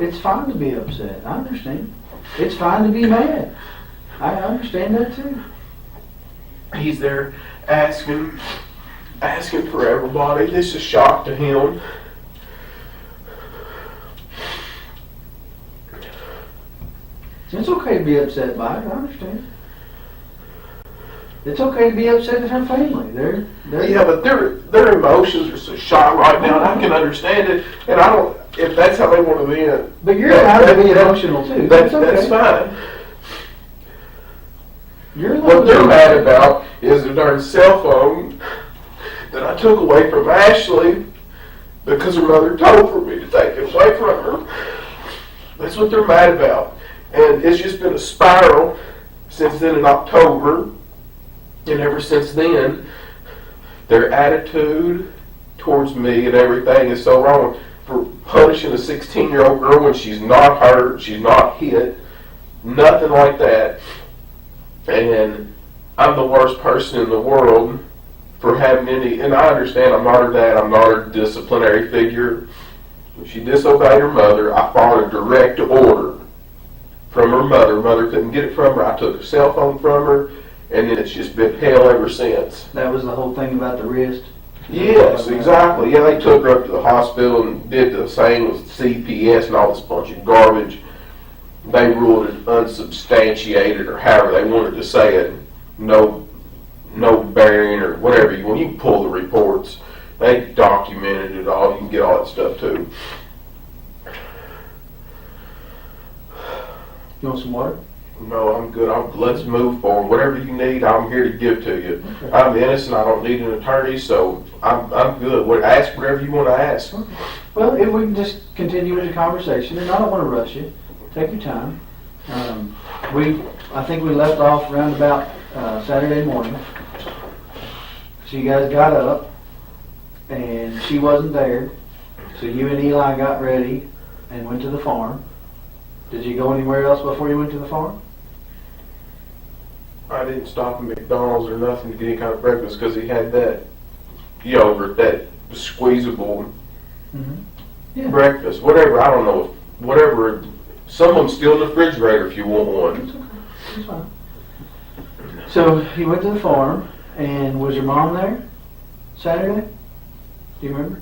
It's fine to be upset. I understand. It's fine to be mad. I understand that too. he's there asking for everybody. This is a shock to him. It's okay to be upset by it. I understand. It's okay to be upset at her family. They're Yeah, but their emotions are so shot right now, and I can understand it. And I don't. If that's how they want to be, But you're allowed to be emotional too. That's okay. fine. You're allowed What to they're be- mad about is the darn cell phone that I took away from Ashley because her mother told for me to take it away from her. That's what they're mad about. And it's just been a spiral since then in October. And ever since then, their attitude towards me and everything is so wrong. For punishing a 16-year-old girl when she's not hurt, she's not hit, nothing like that. And I'm the worst person in the world for having any, and I understand I'm not her dad, I'm not her disciplinary figure. When she disobeyed her mother, I followed a direct order from her mother. Her mother couldn't get it from her. I took her cell phone from her, and then it's just been hell ever since. That was the whole thing about the wrist. Yes, exactly. Yeah, they took her up to the hospital and did the same with CPS and all this bunch of garbage. They ruled it unsubstantiated, or however they wanted to say it. No bearing, or whatever you want. You can pull the reports. They documented it all. You can get all that stuff too. You want some water? No, I'm good. Let's move forward. Whatever you need, I'm here to give to you. Okay. I'm innocent. I don't need an attorney, so I'm good. Ask whatever you want to ask. Okay. Well, if we can just continue with the conversation, and I don't want to rush you. Take your time. I think we left off around about Saturday morning. So you guys got up, and she wasn't there. So you and Eli got ready and went to the farm. Did you go anywhere else before you went to the farm? I didn't stop at McDonald's or nothing to get any kind of breakfast because he had that yogurt, that squeezable Yeah. breakfast, whatever. I don't know, whatever. Someone's still in the refrigerator if you want one. It's okay. It's fine. So you went to the farm, and was your mom there Saturday? Do you remember?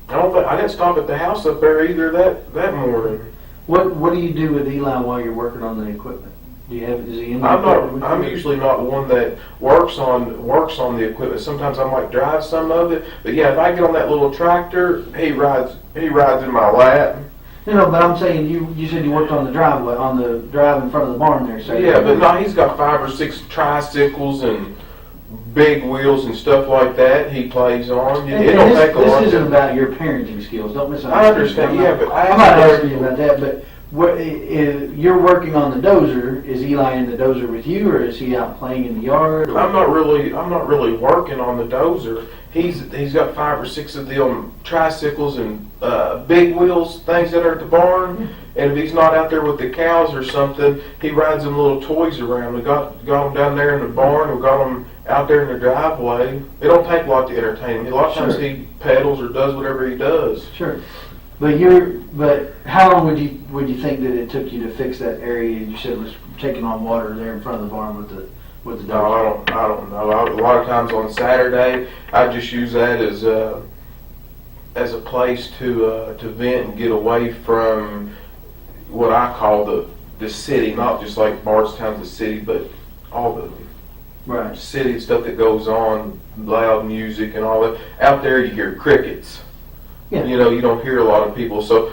I didn't stop at the house up there either that morning. What do you do with Eli while you're working on the equipment? Is he in the equipment with I'm you? usually not one that works on the equipment. Sometimes I might drive some of it, but yeah, if I get on that little tractor, he rides in my lap. No, but I'm saying you said you worked on the driveway, on the drive in front of the barn there, so Yeah, but no, he's got 5 or 6 tricycles and big wheels and stuff like that he plays on. It don't take a lot. This isn't about your parenting skills. Don't misunderstand. I understand, yeah, but I'm not asking you about that. But you're working on the dozer. Is Eli in the dozer with you, or is he out playing in the yard? Or? I'm not really working on the dozer. He's got 5 or 6 of them tricycles and big wheels, things that are at the barn. And if he's not out there with the cows or something, he rides them little toys around. We got them down there in the barn. We got them out there in the driveway. It don't take a lot to entertain him. A lot of times he pedals or does whatever he does. Sure. But how long would you think that it took you to fix that area you said was taking on water there in front of the barn with the dozer? No, I don't know. A lot of times on Saturday, I just use that as a place to vent and get away from what I call the city, not just like Bardstown's the city, but all the Right. city stuff that goes on, loud music and all that. Out there, you hear crickets. Yeah. You know, you don't hear a lot of people, so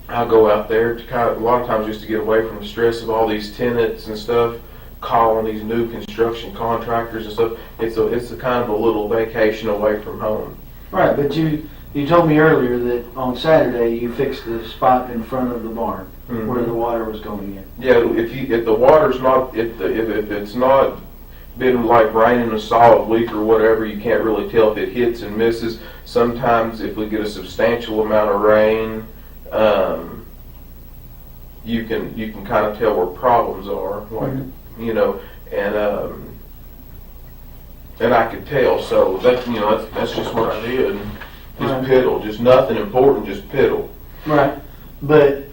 I'll go out there to a lot of times just to get away from the stress of all these tenants and stuff. calling these new construction contractors and stuff. It's a kind of a little vacation away from home. Right, but you told me earlier that on Saturday you fixed the spot in front of the barn where the water was going in. Yeah, if the water's not, if it's not been like raining a solid week or whatever, you can't really tell if it hits and misses. Sometimes if we get a substantial amount of rain, you can kind of tell where problems are, like you know, and I could tell. So that's just what I did. Just piddle, just nothing important, just piddle. Right, but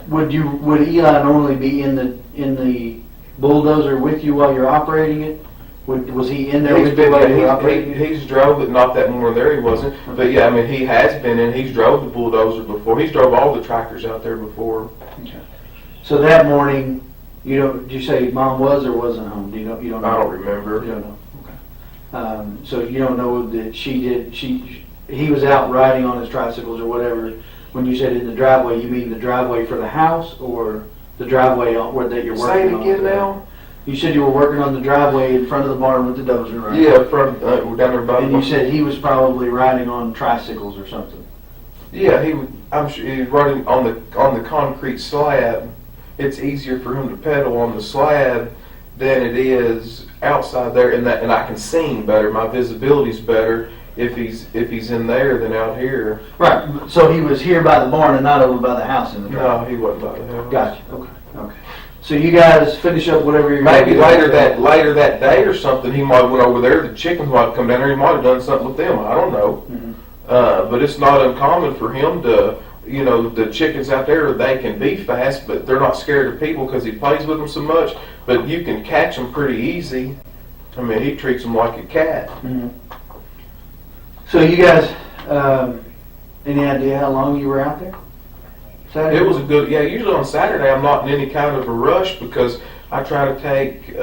would Eli normally be in the bulldozer with you while you're operating it? Was he in there with you while you were operating it? He's drove it, not that more there he wasn't. But yeah, I mean he has been in. He's drove the bulldozer before. He's drove all the tractors out there before. Okay. So that morning, did you say Mom was or wasn't home? You don't know? I don't remember. You don't know. Okay. So you don't know that he was out riding on his tricycles or whatever. When you said in the driveway, you mean the driveway for the house or the driveway that you're working on? Say it again now. You said you were working on the driveway in front of the barn with the dozer, right? Yeah, we're down there by. And you said he was probably riding on tricycles or something. Yeah, I'm sure he was running on the concrete slab. It's easier for him to pedal on the slab than it is outside there, and I can see him better. My visibility's better if he's in there than out here. Right. So he was here by the barn and not over by the house in the driveway. No, he wasn't by the house. Gotcha. Okay. So you guys finish up whatever you're maybe later that day or something. He might have went over there. The chickens might have come down there. He might have done something with them. I don't know. Mm-hmm. But it's not uncommon for him to. The chickens out there, they can be fast, but they're not scared of people because he plays with them so much. But you can catch them pretty easy. I mean, he treats them like a cat. Mm-hmm. So you guys, any idea how long you were out there? Saturday? It was usually on Saturday I'm not in any kind of a rush because I try to take,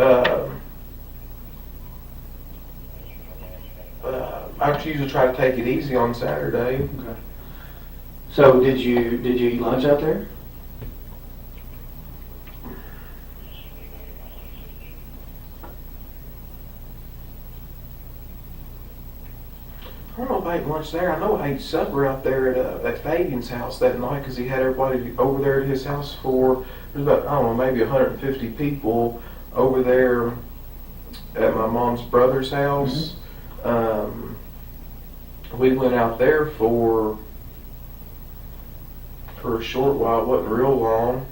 I usually try to take it easy on Saturday. Okay. So did you eat lunch out there? I don't know if I ate lunch there. I know I ate supper out there at Fabian's house that night because he had everybody over there at his house there's about, I don't know, maybe 150 people over there at my mom's brother's house. Mm-hmm. We went out there for a short while. It wasn't real long.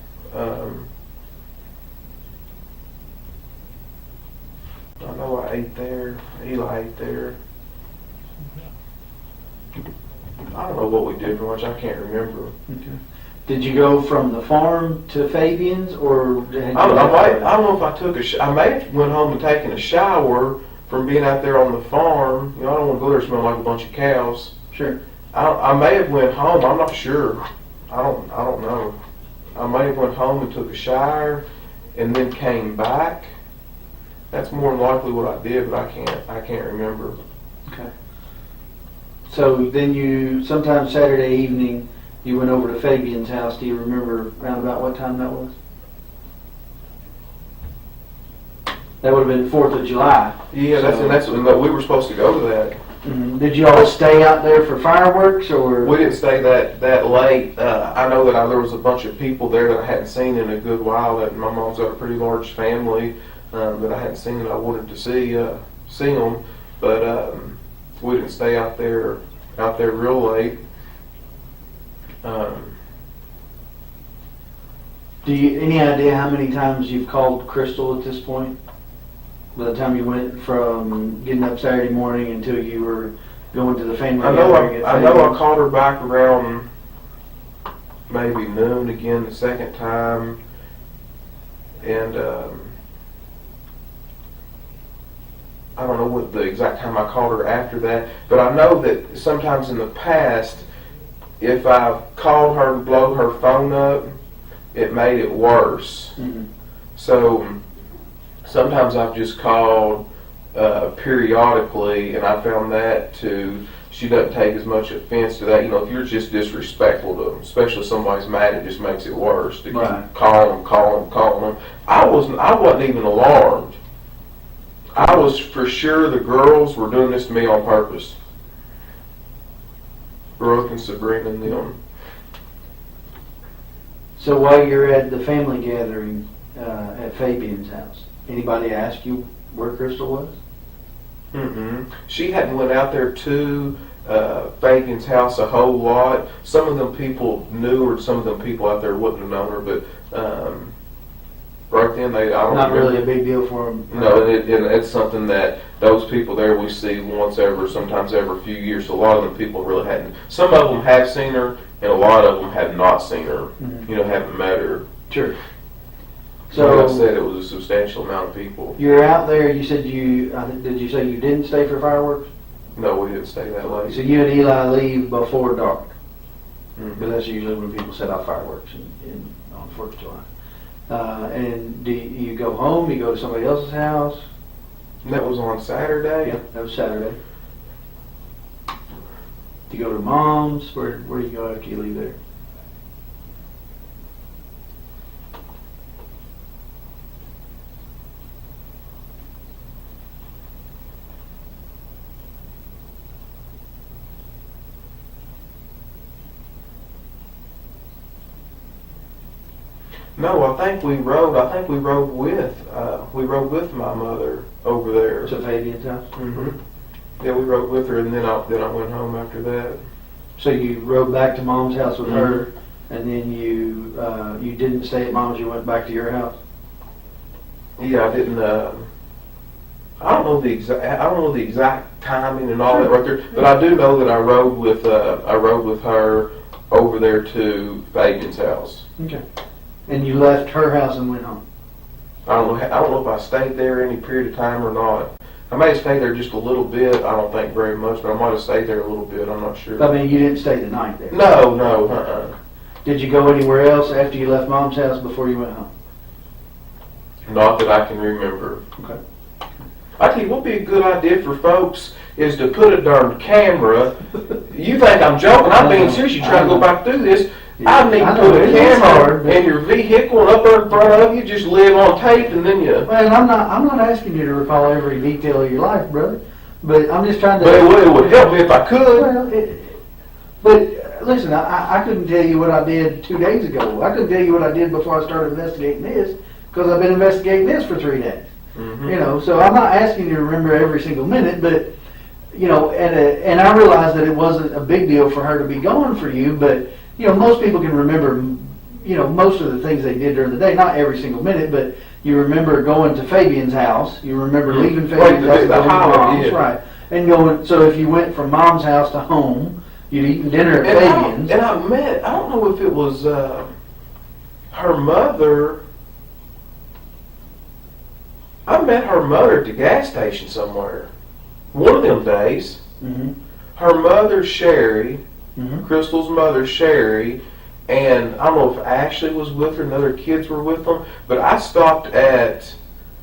I know I ate there. Eli ate there. I don't know what we did for lunch. I can't remember. Okay. Did you go from the farm to Fabian's, or I don't know if I took I may have went home and taken a shower from being out there on the farm. I don't want to go there smelling like a bunch of cows. Sure. I may have went home. I'm not sure. I don't know. I may have went home and took a shower and then came back. That's more than likely what I did, but I can't remember. Okay. So then sometime Saturday evening, you went over to Fabian's house. Do you remember around about what time that was? That would have been 4th of July. Yeah, that's when we were supposed to go to that. Mm-hmm. Did you all stay out there for fireworks, or? We didn't stay that late. I know that there was a bunch of people there that I hadn't seen in a good while. That my mom's got a pretty large family that I hadn't seen that I wanted to see them, but we didn't stay out there real late. Do you any idea how many times you've called Crystal at this point? By the time you went from getting up Saturday morning until you were going to the family gathering? I know I called her back around maybe noon again the second time, and I don't know what the exact time I called her after that, but I know that sometimes in the past, if I've called her to blow her phone up, it made it worse. Mm-hmm. So sometimes I've just called periodically, and I found that to she doesn't take as much offense to that. You know, if you're just disrespectful to them, especially if somebody's mad, it just makes it worse. To keep Right. calling them. I wasn't even alarmed. I was for sure the girls were doing this to me on purpose. Brooke and Sabrina and them. So while you're at the family gathering at Fabian's house, anybody ask you where Crystal was? She hadn't went out there to Fabian's house a whole lot. Some of them people knew her, some of them people out there wouldn't have known her, but right then I don't Not remember. really a big deal for them. No, and it's something that those people there we see once ever, sometimes every few years. So a lot of them people really hadn't. Some of them have seen her, and a lot of them have not seen her. Mhm. You know, haven't met her. Sure. So like I So said, it was a substantial amount of people. you're out there. You said did you say you didn't stay for fireworks? No, we didn't stay that late. So you and Eli leave before dark, Mhm. because that's usually when people set off fireworks on 4th of July. And do you go home? You go to somebody else's house? And that was on Saturday. Yep, that was Saturday. Do you go to mom's? Where do you go after you leave there? No, I think we rode. We rode with my mother over there. To Fabian's house? Yeah, we rode with her, and then I went home after that. So you rode back to mom's house with her, and then you didn't stay at mom's. You went back to your house. Yeah, I didn't. I don't know the exact timing and all that right there, but I do know that I rode with her over there to Fabian's house. Okay. And you left her house and went home. I don't know if I stayed there any period of time or not. I may have stayed there just a little bit. I don't think very much, but I might have stayed there a little bit. I'm not sure. I mean, you didn't stay the night there. No. Did you go anywhere else after you left mom's house before you went home? Not that I can remember. Okay. I tell you what would be a good idea for folks is to put a darn camera. You think I'm joking? I'm being serious. You try to go back through this. I need to put a camera in your vehicle and up there in front of you. Just live on tape, and then you. Well, I'm not asking you to recall every detail of your life, brother. But I'm just trying to. But it would help me if I could. Well, but listen, I couldn't tell you what I did 2 days ago. I couldn't tell you what I did before I started investigating this, because I've been investigating this for 3 days. Mm-hmm. You know, so I'm not asking you to remember every single minute, but you know, and I realized that it wasn't a big deal for her to be gone for you, but you know, most people can remember, you know, most of the things they did during the day, not every single minute, but you remember going to Fabian's house, you remember leaving Fabian's house, the going to mom's, yeah. right, and going. So if you went from mom's house to home, you'd eaten dinner at Fabian's. And I don't know if it was her mother. I met her mother at the gas station somewhere. One of them days. Mm-hmm. Her mother, Sherry, Mm-hmm. Crystal's mother, Sherry, and I don't know if Ashley was with her and the other kids were with them, but I stopped at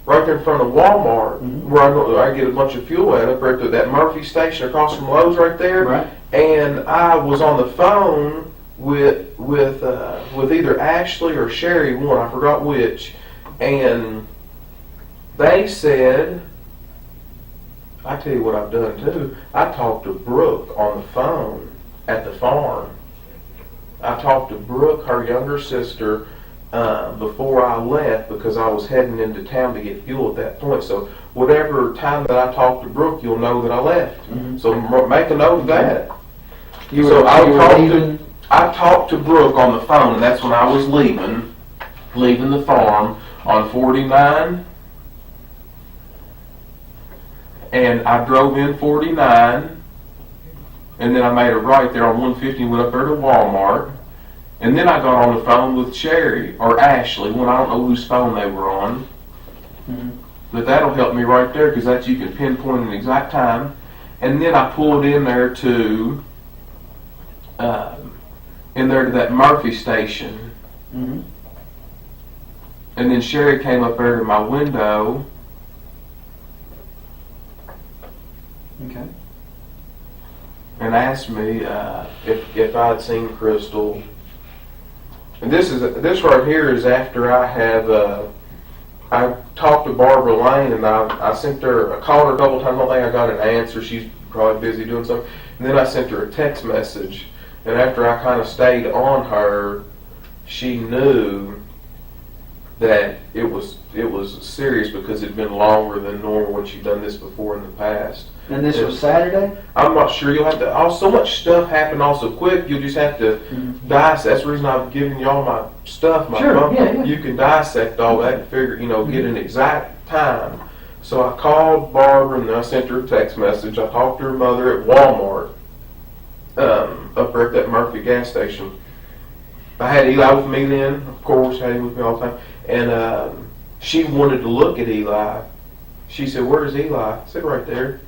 right there in front of Walmart where I get a bunch of fuel at up right at that Murphy station across from Lowe's right there. Right. And I was on the phone with either Ashley or Sherry, one, I forgot which, and they said, I tell you what I've done too, I talked to Brooke on the phone at the farm. I talked to Brooke, her younger sister, before I left because I was heading into town to get fuel at that point. So whatever time that I talked to Brooke, you'll know that I left. Mm-hmm. So make a note of that. Leaving. I talked to Brooke on the phone, and that's when I was leaving the farm on 49. And I drove in 49, and then I made a right there on 150 and went up there to Walmart. And then I got on the phone with Sherry, or Ashley, when I don't know whose phone they were on. Mm-hmm. But that'll help me right there, because that's, you can pinpoint an exact time. And then I pulled in there to that Murphy station. Mm-hmm. And then Sherry came up there to my window. Okay. and asked me if I'd seen Crystal. And this right here is after I have I talked to Barbara Lane, and I sent her, I called her a couple times. I don't think I got an answer. She's probably busy doing something. And then I sent her a text message, and after I kind of stayed on her, she knew that it was serious because it'd been longer than normal when she'd done this before in the past. And this was Saturday? I'm not sure. You'll have to. So much stuff happened all so quick. You'll just have to dissect. That's the reason I've given y'all my stuff. My Sure, phone. yeah. You can dissect all that and figure. Get an exact time. So I called Barbara and I sent her a text message. I talked to her mother at Walmart, up there at that Murphy gas station. I had Eli with me then, of course. Had him with me all the time, and she wanted to look at Eli. She said, "Where's Eli?" I said, "Right there."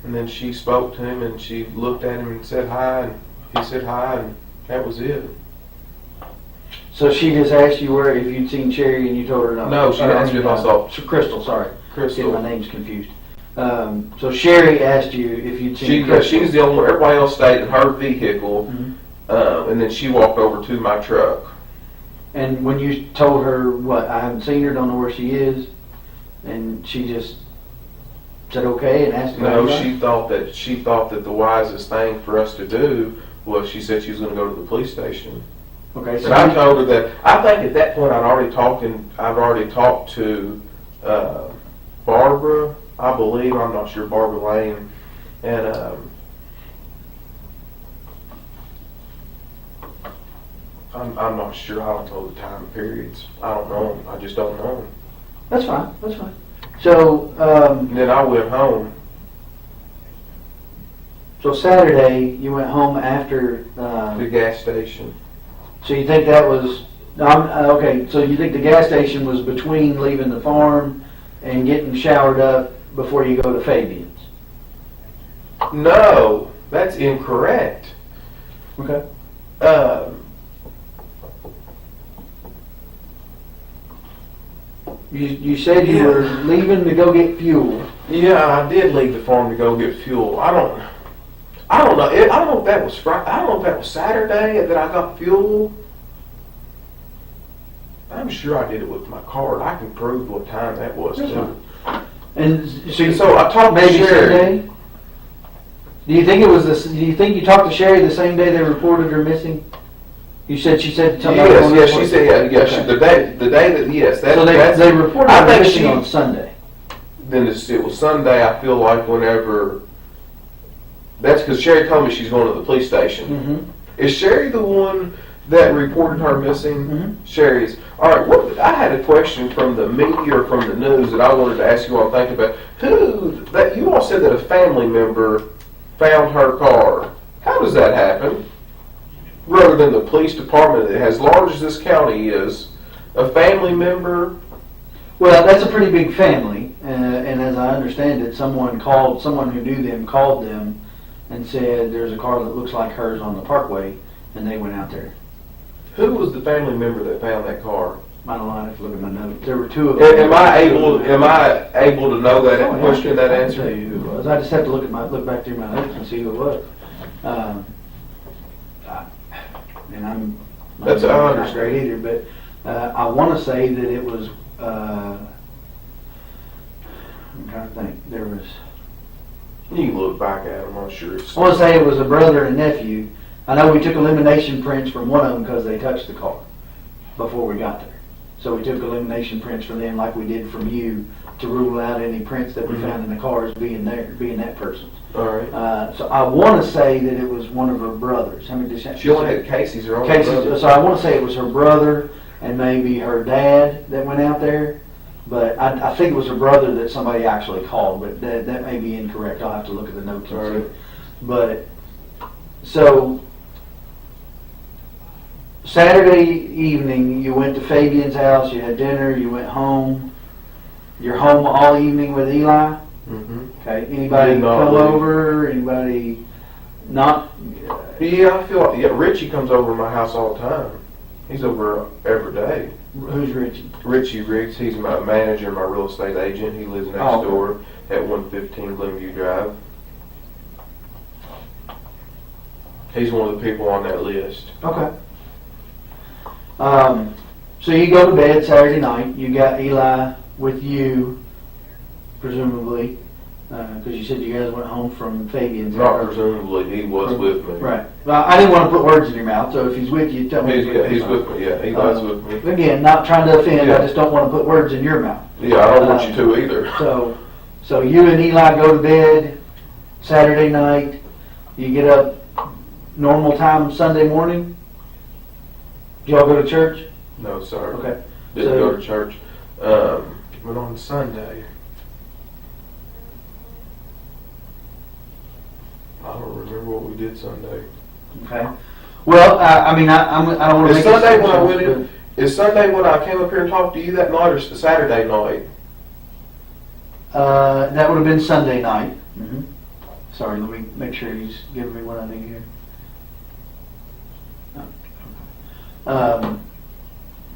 And then she spoke to him, and she looked at him and said hi, and he said hi, and that was it. So she just asked you if you'd seen Sherry, and you told her no? No, she asked me if I saw Crystal, sorry. Crystal. Get my names confused. So Sherry asked you if you'd seen Crystal. She's the only one. Everybody else stayed in her vehicle, and then she walked over to my truck. And when you told her, what, I haven't seen her, don't know where she is, and she just said okay and asked about No, Eli? she thought that the wisest thing for us to do was, she said she was going to go to the police station. Okay, so And I told her that, I think at that point I'd already talked to Barbara, I believe, I'm not sure, Barbara Lane, and I'm not sure. I don't know the time periods. I don't know. I just don't know. That's fine. So, And then I went home. so Saturday you went home after. The gas station. So you think that was okay? So you think the gas station was between leaving the farm and getting showered up before you go to Fabian's? No, that's incorrect. Okay. You said you were leaving to go get fuel. Yeah, I did leave the farm to go get fuel. I don't know. I don't know if that was Friday. I don't know if that was Saturday that I got fuel. I'm sure I did it with my card. I can prove what time that was too. And So I talked to maybe Sherry. Sunday. Do you think it was this? Do you think you talked to Sherry the same day they reported her missing? You said she said something. Yes, she said yeah. Okay. The day that yes. So they reported I her think missing on Sunday. Then it was Sunday. I feel like whenever. That's because Sherry told me she's going to the police station. Mm-hmm. Is Sherry the one that reported her missing? Mm-hmm. Sherry's. All right. I had a question from the media or from the news that I wanted to ask you all. Think about that. You all said that a family member found her car. How does that happen? Rather than the police department, as large as this county is, a family member. Well, that's a pretty big family, and as I understand it, someone who knew them called them and said there's a car that looks like hers on the parkway, and they went out there. Who was the family member that found that car? I don't know. I have to look at my notes. There were two of them. Am I able to know that Oh, yeah, question, that I can answer? tell you who it was. I just have to look back through my notes and see who it was. And I'm That's not understand. great either, but I want to say that it was. I'm trying to think. There was. You can look back at them. I'm sure it's. I want to say it was a brother and nephew. I know we took elimination prints from one of them because they touched the car before we got there. So we took elimination prints from them like we did from you to rule out any prints that we found in the cars being that person's. All right. So I want to say that it was one of her brothers. How many did She only had Casey's or Casey's. So I want to say it was her brother and maybe her dad that went out there. But I think it was her brother that somebody actually called, but that may be incorrect. I'll have to look at the notes and see. Right. But so Saturday evening, you went to Fabian's house. You had dinner. You went home. You're home all evening with Eli. Mm-hmm. Okay. Anybody Did not come leave. over? Anybody not? Yeah, I feel like Richie comes over to my house all the time. He's over every day. Who's Richie? Richie Riggs, he's my manager, my real estate agent. He lives next Oh, okay. door at 115 Glenview Drive. He's one of the people on that list. Okay. So you go to bed Saturday night. You got Eli with you, presumably, because you said you guys went home from Fabian's. Not presumably, he was with me. Right. Well, I didn't want to put words in your mouth, so if he's with you, tell me. He's with me, yeah, Eli's with me. Again, not trying to offend, Yeah. I just don't want to put words in your mouth. Yeah, I don't want you to either. So you and Eli go to bed Saturday night. You get up normal time Sunday morning. Do y'all go to church? No, sir. Okay. Didn't So- go to church. But on Sunday, I don't remember what we did Sunday. Okay. Well, I don't want to Is make Sunday when I went assumptions, in? Is Sunday when I came up here and talked to you that night, or Saturday night? but, that would have been Sunday night. Mm-hmm. Sorry, let me make sure he's giving me what I need here.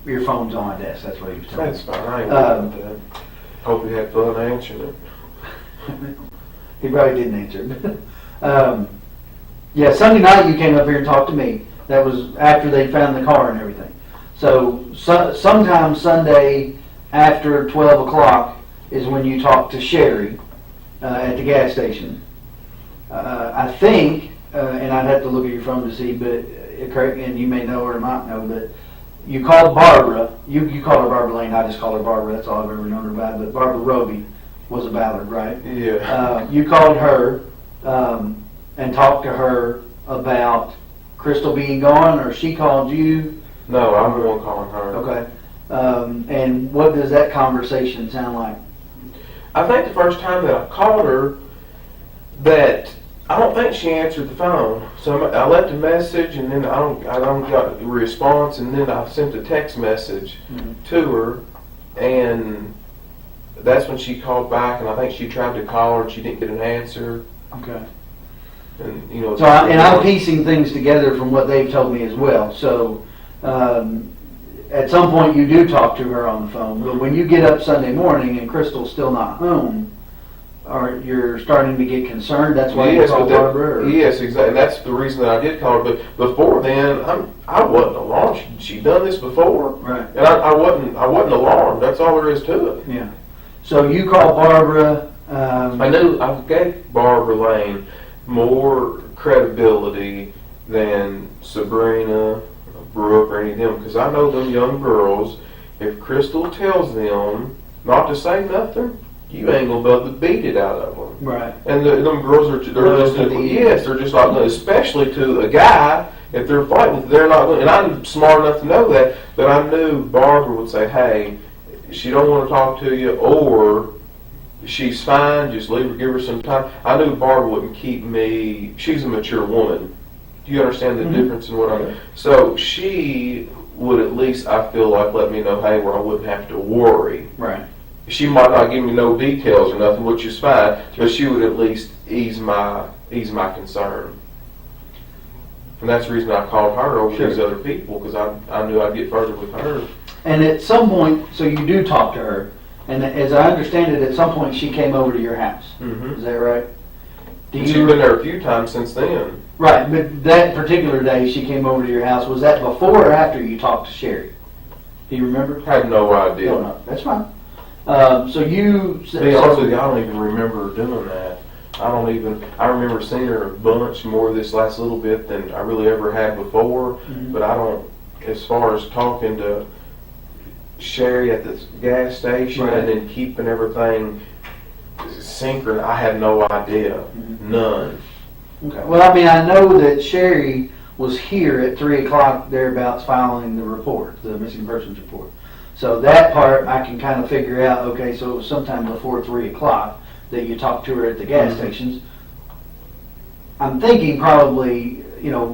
Your phone's on my desk. That's what he was telling me. That's fine. I ain't worried about that. Hope you had fun answering it. He probably didn't answer it. Yeah, Sunday night you came up here and talked to me. That was after they found the car and everything. So sometime Sunday after 12 o'clock is when you talked to Sherry at the gas station. I think, and I'd have to look at your phone to see, but correct, and you may know or might know, but you called Barbara. You call her Barbara Lane. I just call her Barbara. That's all I've ever known her by. But Barbara Roby was a Ballard, right? Yeah. You called her and talked to her about Crystal being gone, or she called you? No, I'm the one calling her. Okay. And what does that conversation sound like? I think the first time that I called her, that I don't think she answered the phone. So I left a message, and then I don't got a response, and then I sent a text message to her, and that's when she called back, and I think she tried to call her, and she didn't get an answer. Okay. And you know. So, I'm piecing things together from what they've told me as well. So, at some point you do talk to her on the phone, but when you get up Sunday morning and Crystal's still not home, or you're starting to get concerned, that's why you call Barbara? Or? Yes, exactly. That's the reason that I did call her. But before then, I wasn't alarmed. She done this before, Right. and I wasn't alarmed. That's all there is to it. Yeah. So you call Barbara. I knew I gave Barbara Lane more credibility than Sabrina, Brooke, or any of them, because I know them young girls. If Crystal tells them not to say nothing, you ain't gonna be able to beat it out of them. Right. And them girls they're just like, especially to a guy, if they're fighting, they're not. And I'm smart enough to know that, but I knew Barbara would say, "Hey, she don't want to talk to you," or "She's fine, just leave her, give her some time." I knew Barbara wouldn't keep me. She's a mature woman. Do you understand the difference in what I? So she would at least, I feel like, let me know, hey, where I wouldn't have to worry. Right. She might not give me no details or nothing, which is fine, but she would at least ease my concern. And that's the reason I called her over these other people, because I knew I'd get further with her. And at some point, so you do talk to her, and as I understand it, at some point she came over to your house. Mm-hmm. Is that right? She's been there a few times since then. Right, but that particular day she came over to your house, was that before or after you talked to Sherry? Do you remember? I had no idea. No, that's fine. So you... To be honest with you, I don't even remember doing that. I remember seeing her a bunch more this last little bit than I really ever had before, but I don't, as far as talking to Sherry at the gas station and then keeping everything synchronous, I had no idea. None. Okay. Well, I mean, I know that Sherry was here at 3 o'clock thereabouts filing the report, the missing persons report. So that part I can kind of figure out, okay, so it was sometime before 3 o'clock that you talked to her at the gas stations. I'm thinking probably,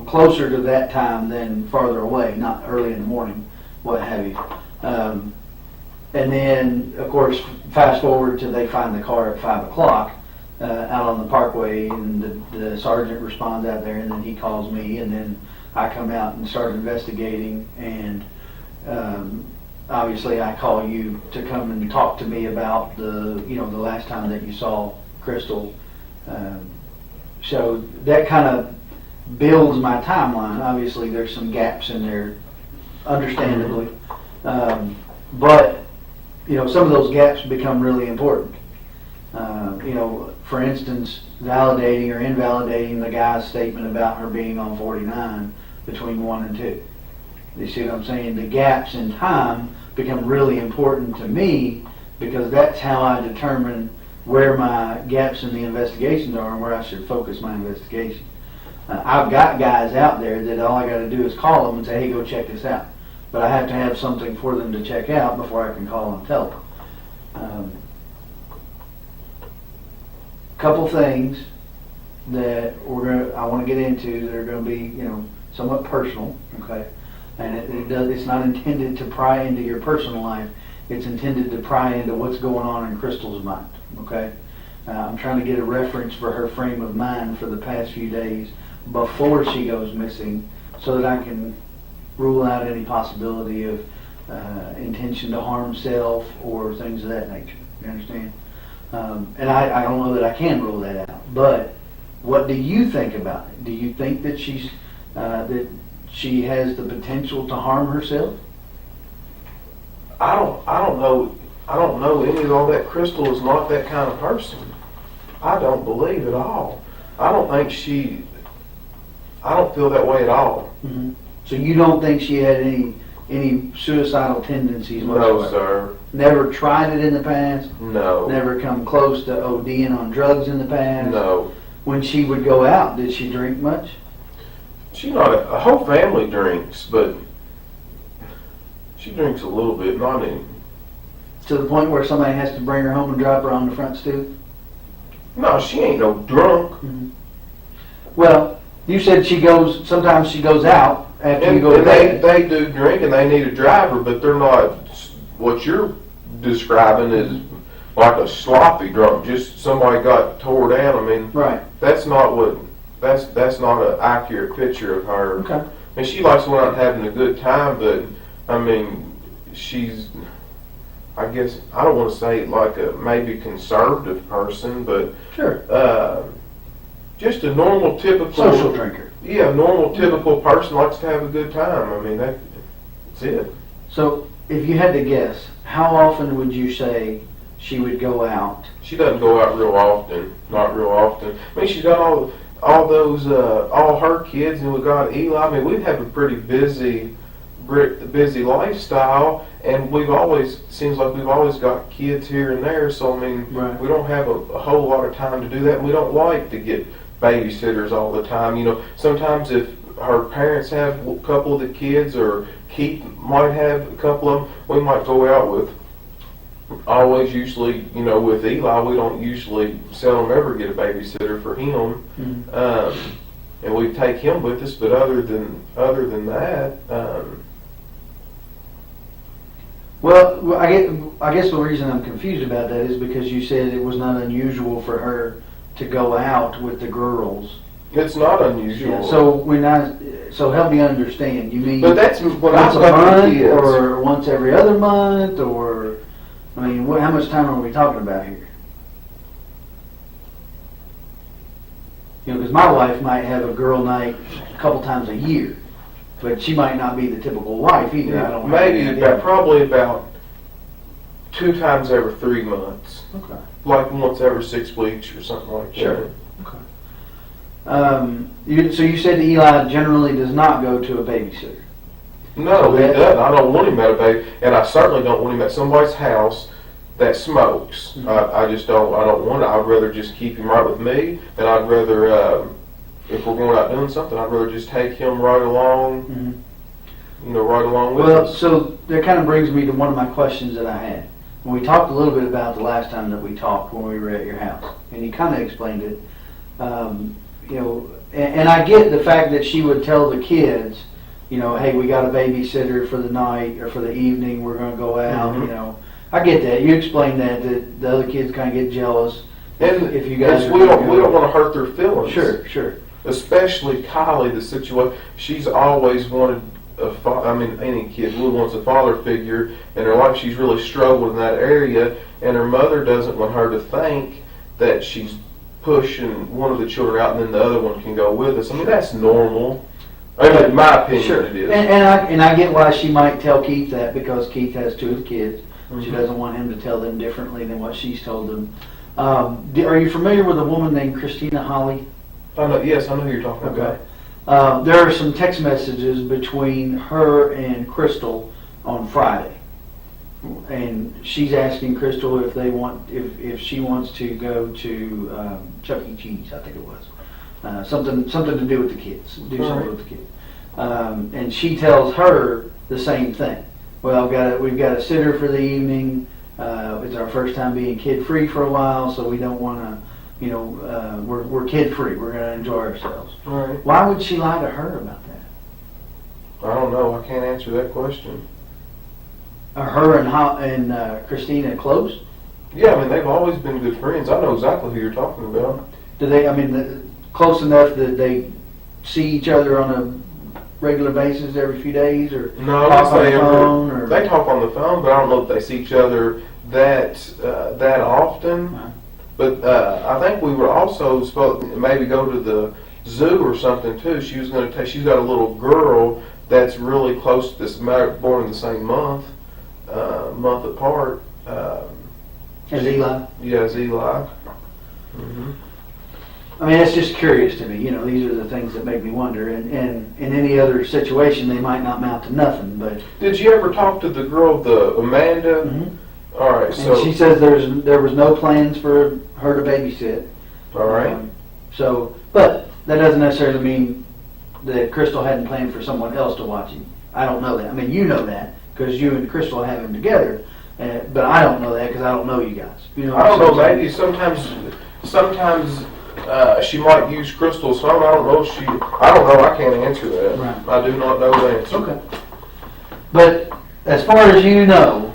closer to that time than farther away, not early in the morning, what have you. And then, of course, fast forward till they find the car at 5 o'clock out on the parkway, and the sergeant responds out there, and then he calls me, and then I come out and start investigating, and obviously I call you to come and talk to me about the last time that you saw Crystal. So that kind of builds my timeline. Obviously, there's some gaps in there, understandably. But, some of those gaps become really important. For instance, validating or invalidating the guy's statement about her being on 49 between 1 and 2. You see what I'm saying? The gaps in time become really important to me because that's how I determine where my gaps in the investigations are and where I should focus my investigation. I've got guys out there that all I got to do is call them and say, hey, go check this out. But I have to have something for them to check out before I can call and tell them. Couple things that I want to get into that are going to be, somewhat personal, okay? And it's not intended to pry into your personal life. It's intended to pry into what's going on in Crystal's mind, okay? I'm trying to get a reference for her frame of mind for the past few days before she goes missing so that I can rule out any possibility of intention to harm self or things of that nature. You understand? And I don't know that I can rule that out. But what do you think about it? Do you think that that she has the potential to harm herself? I don't know any of all that. Crystal is not that kind of person. I don't believe at all. I don't feel that way at all. Mm-hmm. So you don't think she had any suicidal tendencies whatsoever? No, sir. Never tried it in the past? No. Never come close to ODing on drugs in the past? No. When she would go out, did she drink much? She not a whole family drinks, but she drinks a little bit, not any. To the point where somebody has to bring her home and drop her on the front stoop? No, she ain't no drunk. Mm-hmm. Well, you said sometimes she goes out after you go to And bed. they do drink and they need a driver, but they're not what you're describing is like a sloppy drunk. Just somebody got tore down. I mean, Right. that's not an accurate picture of her. Okay. And she likes going out and having a good time, but I mean, she's, I guess, I don't want to say like a maybe conservative person, but Sure. just a normal, typical Social drinker. Yeah, a normal, typical person likes to have a good time. I mean, that's it. So, if you had to guess, how often would you say she would go out? She doesn't go out real often. Not real often. I mean, she's got all those all her kids, and we got Eli. I mean, we have a pretty busy lifestyle, and seems like we've always got kids here and there. So I mean, Right. we don't have a whole lot of time to do that. And we don't like to get babysitters all the time. Sometimes if her parents have a couple of the kids, or Keith might have a couple of them, we might go out with. Usually, with Eli, we don't usually seldom ever get a babysitter for him, and we take him with us. But other than that, Well, I guess the reason I'm confused about that is because you said it was not unusual for her to go out with the girls. it's not unusual. Yeah, so help me understand. You mean But that's when I once a was talking to month, kids. or once every other month, or I mean, how much time are we talking about here? Because my wife might have a girl night a couple times a year, but she might not be the typical wife either. I don't have any Maybe idea. probably about 2 times every 3 months, Okay. like once every 6 weeks or something like Sure. that. So you said Eli generally does not go to a babysitter. No, he doesn't. I don't want him at a baby, and I certainly don't want him at somebody's house that smokes. I just don't. I don't want it. I'd rather just keep him right with me, and I'd rather, if we're going out doing something, I'd rather just take him right along. Right along with Well, us. so that kind of brings me to one of my questions that I had. When we talked a little bit about the last time that we talked when we were at your house, and you kind of explained it. And I get the fact that she would tell the kids, hey, we got a babysitter for the night or for the evening, we're going to go out, I get that. You explained that the other kids kind of get jealous And if you guys we don't want to hurt their feelings. Sure. Especially Kylie, the situation. She's always wanted any kid really wants a father figure in her life. She's really struggled in that area, and her mother doesn't want her to think that she's pushing one of the children out and then the other one can go with us. I mean, that's normal. I mean, in my opinion, Sure. it is. And I get why she might tell Keith that, because Keith has 2 of the kids. She Mhm. doesn't want him to tell them differently than what she's told them. Are you familiar with a woman named Christina Holly? Yes, I know who you're talking Okay. about. There are some text messages between her and Crystal on Friday. And she's asking Crystal if she wants to go to Chuck E. Cheese, I think it was. Something to do with the kids, do something Right. with the kids. And she tells her the same thing. Well, we've got a sitter for the evening. It's our first time being kid-free for a while, so we don't want to, we're kid-free. We're going to enjoy ourselves. Right. Why would she lie to her about that? I don't know. I can't answer that question. Are her and Christina close? Yeah, I mean, they've always been good friends. I know exactly who you're talking about. Do they? I mean, close enough that they see each other on a regular basis every few days, or No, talk on the phone, or they talk on the phone, but I don't know if they see each other that often. Right. But I think we were also supposed to maybe go to the zoo or something too. She was going to take. She's got a little girl that's really close to this, born in the same month apart. As Eli? Yeah, as Eli. Mm-hmm. I mean, it's just curious to me. These are the things that make me wonder. And in any other situation, they might not amount to nothing. But Did you ever talk to the girl, the Amanda? Mhm. All right, and so she says there was no plans for her to babysit. all right. But that doesn't necessarily mean that Crystal hadn't planned for someone else to watch him. I don't know that. I mean, you know that because you and Crystal have him together. But I don't know that because I don't know you guys. I don't know. Maybe sometimes she might use Crystal's phone. I don't know. I don't know. I can't answer that. Right. I do not know the answer. Okay. But as far as you know,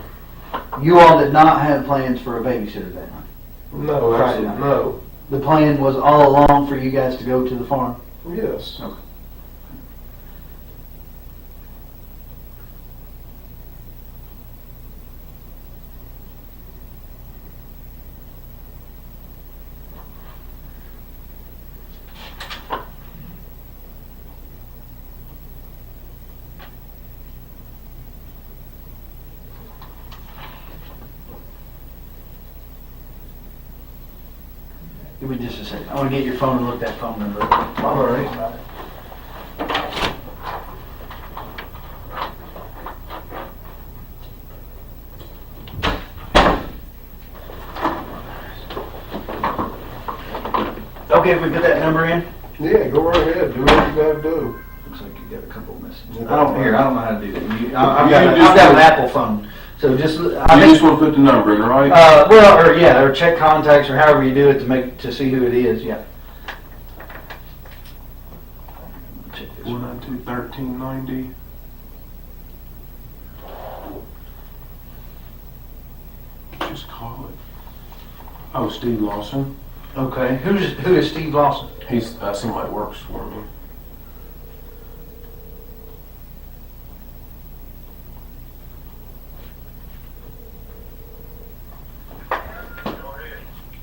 you all did not have plans for a babysitter that night. No, Friday absolutely night. no. The plan was all along for you guys to go to the farm. Yes. Okay. Give me just a second. I want to get your phone and look that phone number up. All right. Okay, if we put that number in. Yeah, go right ahead. Do what you gotta do. Looks like you got a couple of messages. Yeah, I don't that's know how to do that. I've You just got an want- Apple phone, so just You just want to put the number in, right? or check contacts or however you do it to see who it is. Yeah. Check this one. 192-1390. Just call it. Oh, Steve Lawson. Okay. Who is Steve Lawson? He's somebody that works for me.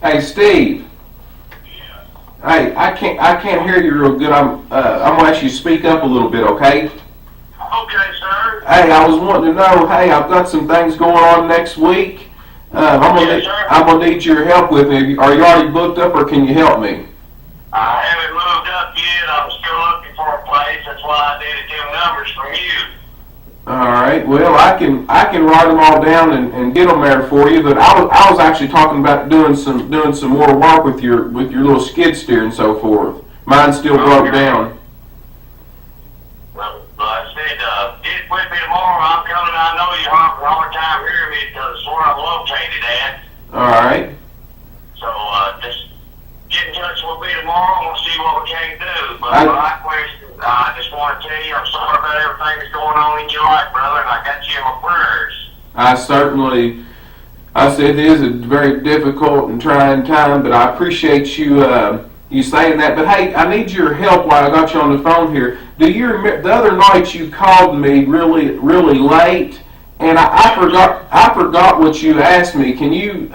Hey, Steve. Hey, I can't hear you real good. I'm gonna ask you to speak up a little bit, okay? Okay, sir. Hey, I was wanting to know. Hey, I've got some things going on next week. Yes, sir. I'm gonna need your help with me. Are you already booked up, or can you help me? I haven't moved up yet. I'm still looking for a place. That's why I needed them numbers from you. All right. Well, I can write them all down and get them there for you. But I was actually talking about doing some more work with your little skid steer and so forth. Mine's still broke down. Well, like I said, get with me tomorrow. I'm coming. I know you're having a hard time hearing me because it's where I'm located at. All right. So just get in touch with me tomorrow and we'll see what we can do. But I- my question, I just want to tell you I'm sorry about everything that's going on in your life, brother, and I got you in my prayers. I said it is a very difficult and trying time, but I appreciate you saying that. But hey, I need your help while I got you on the phone here. Do you remember the other night you called me really late, and I forgot what you asked me. Can you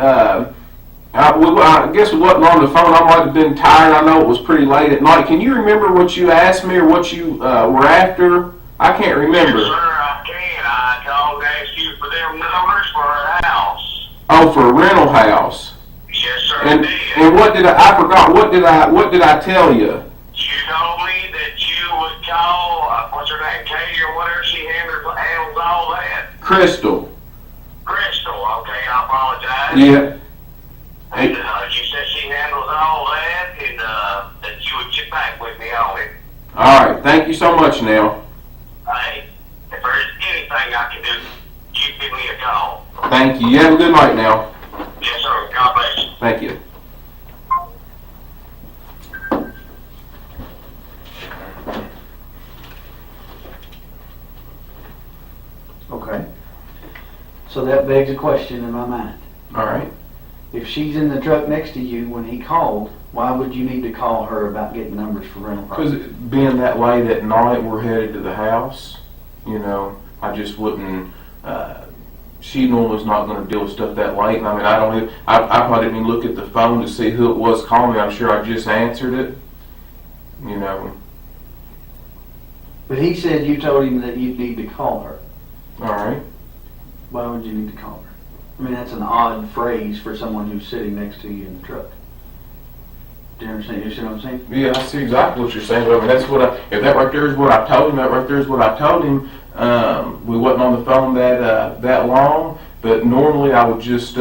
I guess it wasn't on the phone. I might have been tired. I know it was pretty late at night. Can you remember what you asked me or what you were after? I can't remember. Yes, sir, I can. I called to ask you for them numbers for her house. Oh, for a rental house. Yes, sir, And I did. and what did I forgot? What did I tell you? You told me that you would call, what's her name, Katie or whatever, she handles all that. Crystal. Crystal, okay, I apologize. Yeah. And you said she handles all that, and that you would get back with me on it. All right. Thank you so much, Nell. Hey, if there's anything I can do, you give me a call. Thank you. You have a good night now. Yes, sir. God bless you. Thank you. Okay. So that begs a question in my mind. All right. If she's in the truck next to you when he called, why would you need to call her about getting numbers for rental Because property? being that late at night, we're headed to the house. You know, I just wouldn't. She normally's not going to deal with stuff that late. And I mean, I don't. I probably didn't even look at the phone to see who it was calling me. I'm sure I just answered it. You know. But he said you told him that you'd need to call her. All right. Why would you need to call her? I mean, that's an odd phrase for someone who's sitting next to you in the truck. Do you understand? You see what I'm saying? Yeah, I see exactly what you're saying. But I mean, that's what if that right there is what I told him, that right there is what I told him. We wasn't on the phone that long, but normally I would just,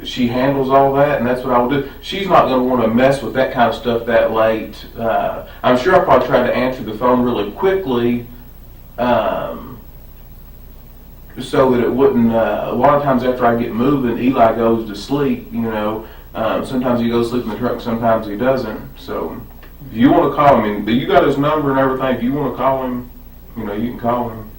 she handles all that, and that's what I would do. She's not going to want to mess with that kind of stuff that late. I'm sure I'll probably try to answer the phone really quickly, so that it wouldn't, a lot of times after I get moving, Eli goes to sleep, you know. Sometimes he goes to sleep in the truck, sometimes he doesn't. So if you want to call him, you got his number and everything. If you want to call him, you know, you can call him.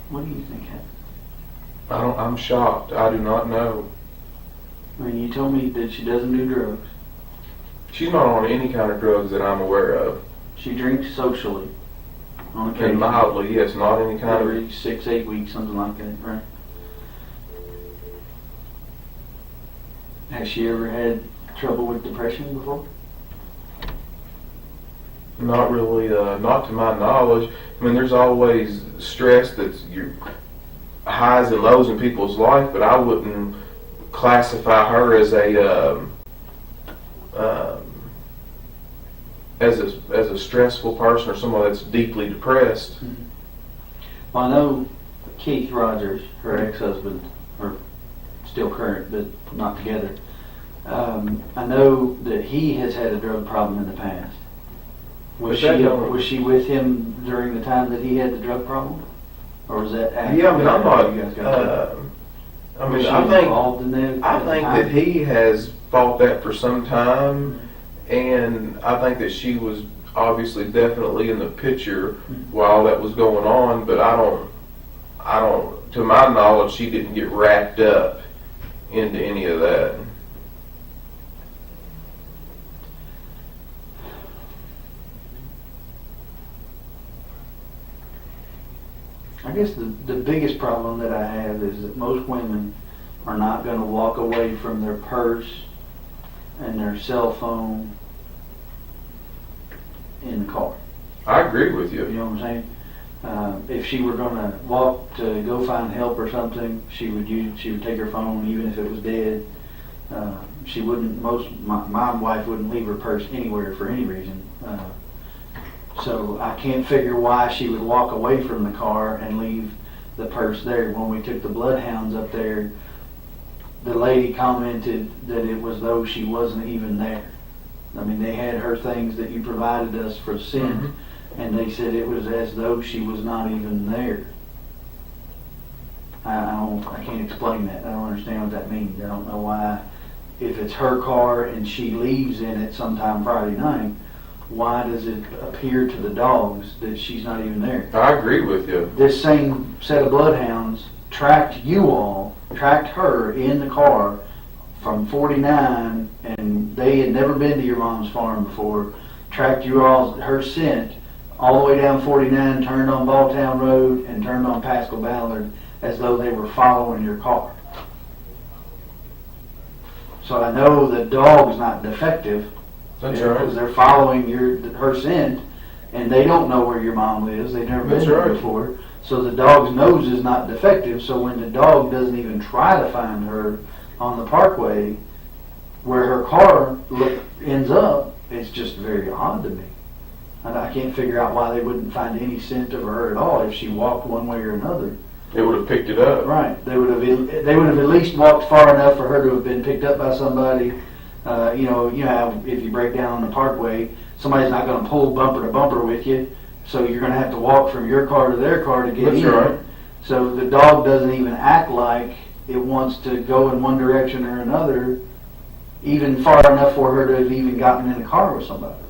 What do you think happened? I'm shocked. I do not know. I mean, you told me that she doesn't do drugs. She's not on any kind of drugs that I'm aware of. She drinks socially. On occasion. And mildly, yes, not any kind of. Every 6-8 weeks, something like that, right? Has she ever had trouble with depression before? Not really, not to my knowledge. I mean, there's always stress that's your highs and lows in people's life, but I wouldn't classify her as as a stressful person or someone that's deeply depressed. Well, I know Keith Rogers, her ex-husband, or still current, but not together. I know that he has had a drug problem in the past. Was she with him during the time that he had the drug problem, or was that after? Yeah, I mean, I'm not. You guys got I was mean, she I think involved in that? I at the think time? that he has fought that for some time, and I think that she was obviously definitely in the picture while that was going on. But I don't. To my knowledge, she didn't get wrapped up into any of that. I guess the biggest problem that I have is that most women are not going to walk away from their purse and their cell phone in the car. I agree with You you. know what I'm saying? If she were going to walk to go find help or something, she would take her phone even if it was dead. She wouldn't. My wife wouldn't leave her purse anywhere for any reason. So I can't figure why she would walk away from the car and leave the purse there. When we took the bloodhounds up there, the lady commented that it was though she wasn't even there. I mean, they had her things that you provided us for sin, and they said it was as though she was not even there. I can't explain that. I don't understand what that means. I don't know why if it's her car and she leaves in it sometime Friday night, why does it appear to the dogs that she's not even there? I agree with you. This same set of bloodhounds tracked her in the car from 49, and they had never been to your mom's farm before, tracked her scent all the way down 49, turned on Balltown Road, and turned on Pascal Ballard as though they were following your car. So I know the dog's not defective. That's Because right. they're following her scent, and they don't know where your mom lives. They've never been That's there right. before. So the dog's nose is not defective. So when the dog doesn't even try to find her on the parkway where her car ends up, it's just very odd to me. And I can't figure out why they wouldn't find any scent of her at all if she walked one way or another. It would have picked it up. Right. They would have at least walked far enough for her to have been picked up by somebody. You know how if you break down on the parkway, somebody's not going to pull bumper to bumper with you, so you're going to have to walk from your car to their car to get That's in. right. So the dog doesn't even act like it wants to go in one direction or another, even far enough for her to have even gotten in a car with somebody.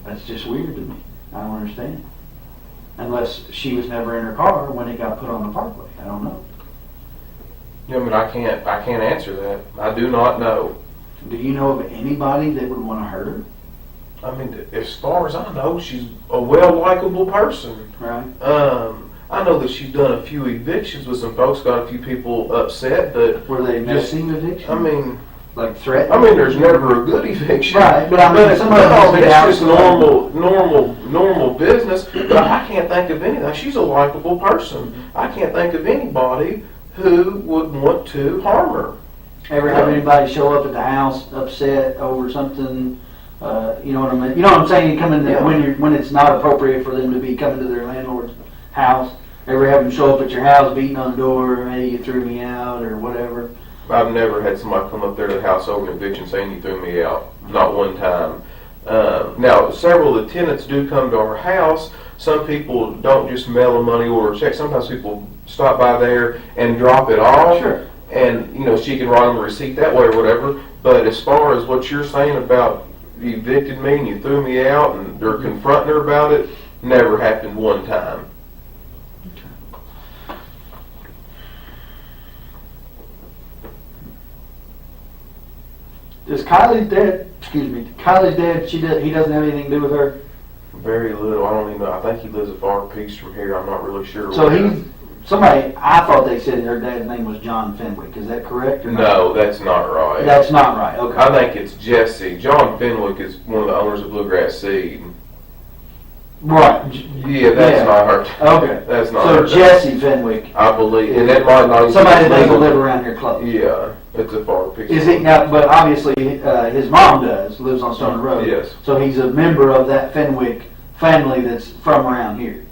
That's just weird to me. I don't understand. Unless she was never in her car when it got put on the parkway. I don't know. Yeah, I mean, I can't answer that. I do not know. Do you know of anybody that would want to hurt her? I mean, as far as I know, she's a well-likable person. Right. I know that she's done a few evictions with some folks, got a few people upset, but Were they Just- missing eviction? I mean, like threat? there's never a good eviction. Right, but I mean, somebody it's just out- normal business. But I can't think of anything. She's a likable person. I can't think of anybody who would want to harm her. Ever have anybody show up at the house upset over something? You know what I mean? You know what I'm saying? You come in there Yeah. when it's not appropriate for them to be coming to their landlord's house. Ever have them show up at your house, beating on the door, hey, you threw me out, or whatever? I've never had somebody come up there to the house over an eviction saying you threw me out. Not one time. Now, several of the tenants do come to our house. Some people don't just mail a money order check. Sometimes people stop by there and drop it off. Sure. And, she can write them a receipt that way or whatever. But as far as what you're saying about you evicted me and you threw me out and they're confronting her about it, never happened one time. Does Kylie's dad, Kylie's dad, he doesn't have anything to do with her? Very little. I don't even know. I think he lives a far piece from here. I'm not really sure. So where. I thought they said her dad's name was John Fenwick. Is that correct or not? No, that's not right. That's not right, okay. I think it's Jesse. John Fenwick is one of the owners of Bluegrass Seed. Right. Yeah, that's not her. Okay. That's not So her. Jesse Fenwick, I believe, and that might not even somebody be that doesn't legal. live around here close. Yeah, it's a far piece. Is he now? But obviously, his mom lives on Stone Road. Yes. So he's a member of that Fenwick family that's from around here.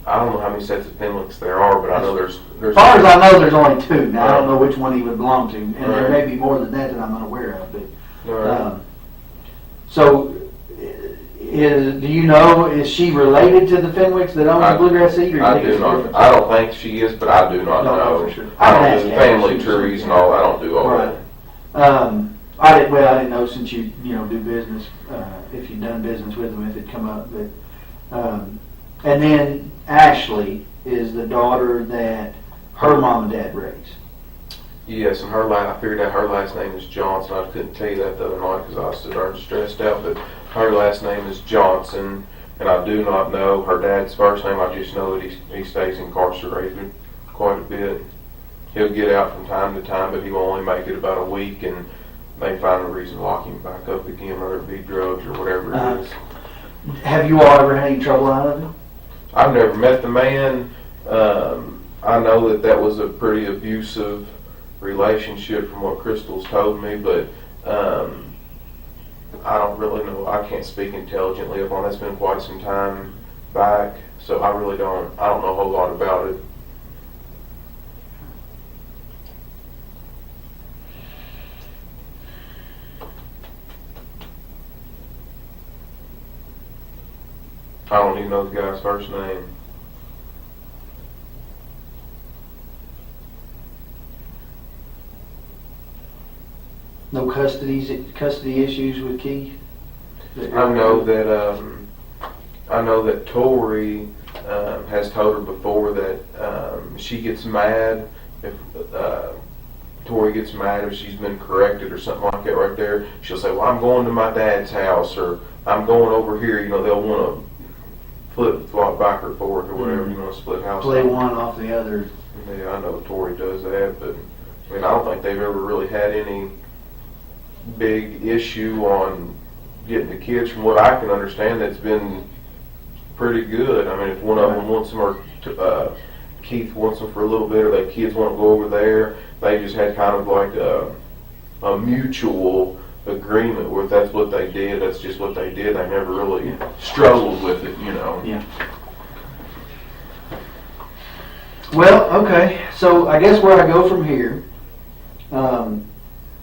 I don't know how many sets of Fenwicks there are, but I know there's. As far as I know, there's only two. Now I don't know which one he would belong to, and there Right. may be more than that I'm unaware of. But Right. so, do you know? Is she related to the Fenwicks that own the Bluegrass Seed? Or you I think do it's not. different? I don't think she is, but I do not Don't know know. for sure. I I don't can do ask family Ashley. trees and all. I don't do all Right. that. I didn't know since you do business, if you've done business with them, if it come up. But and then Ashley is the daughter that her mom and dad raised. Yes, and I figured out her last name is Johnson. I couldn't tell you that the other night because I was so darn stressed out. But her last name is Johnson, and I do not know her dad's first name. I just know that he stays incarcerated quite a bit. He'll get out from time to time, but he will only make it about a week, and they find a reason to lock him back up again, whether it be drugs or whatever it is. Have you all ever had any trouble out of it? I've never met the man. I know that was a pretty abusive relationship from what Crystal's told me, but I don't really know. I can't speak intelligently upon that's been quite some time back, so I don't know a whole lot about it. I don't even know the guy's first name. No custody issues with Keith? I know that Tori has told her before that she gets mad if Tori gets mad if she's been corrected or something like that right there. She'll say, well, I'm going to my dad's house, or I'm going over here. You know, they'll want to flop back or forth or whatever, you know, split house. Play one off the other. Yeah, I know Tori does that, but I mean, I don't think they've ever really had any big issue on getting the kids. From what I can understand, that's been pretty good. I mean, if one of them wants them, or Keith wants them for a little bit, or the kids want to go over there, they just had kind of like a mutual agreement where that's what they did, that's just what they did. They never really struggled with it, you know. Yeah. Well, okay, so I guess where I go from here,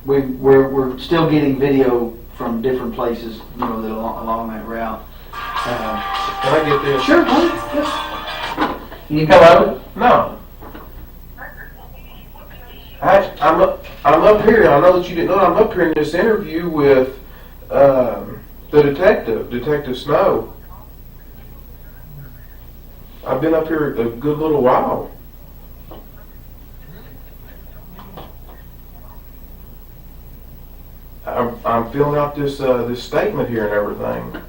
we're still getting video from different places, you know, that along that route. Can I get this? Sure, you Hello? No. I'm up here. I know that you didn't know. I'm up here in this interview with the Detective Snow. I've been up here a good little while. I'm filling out this statement here and everything.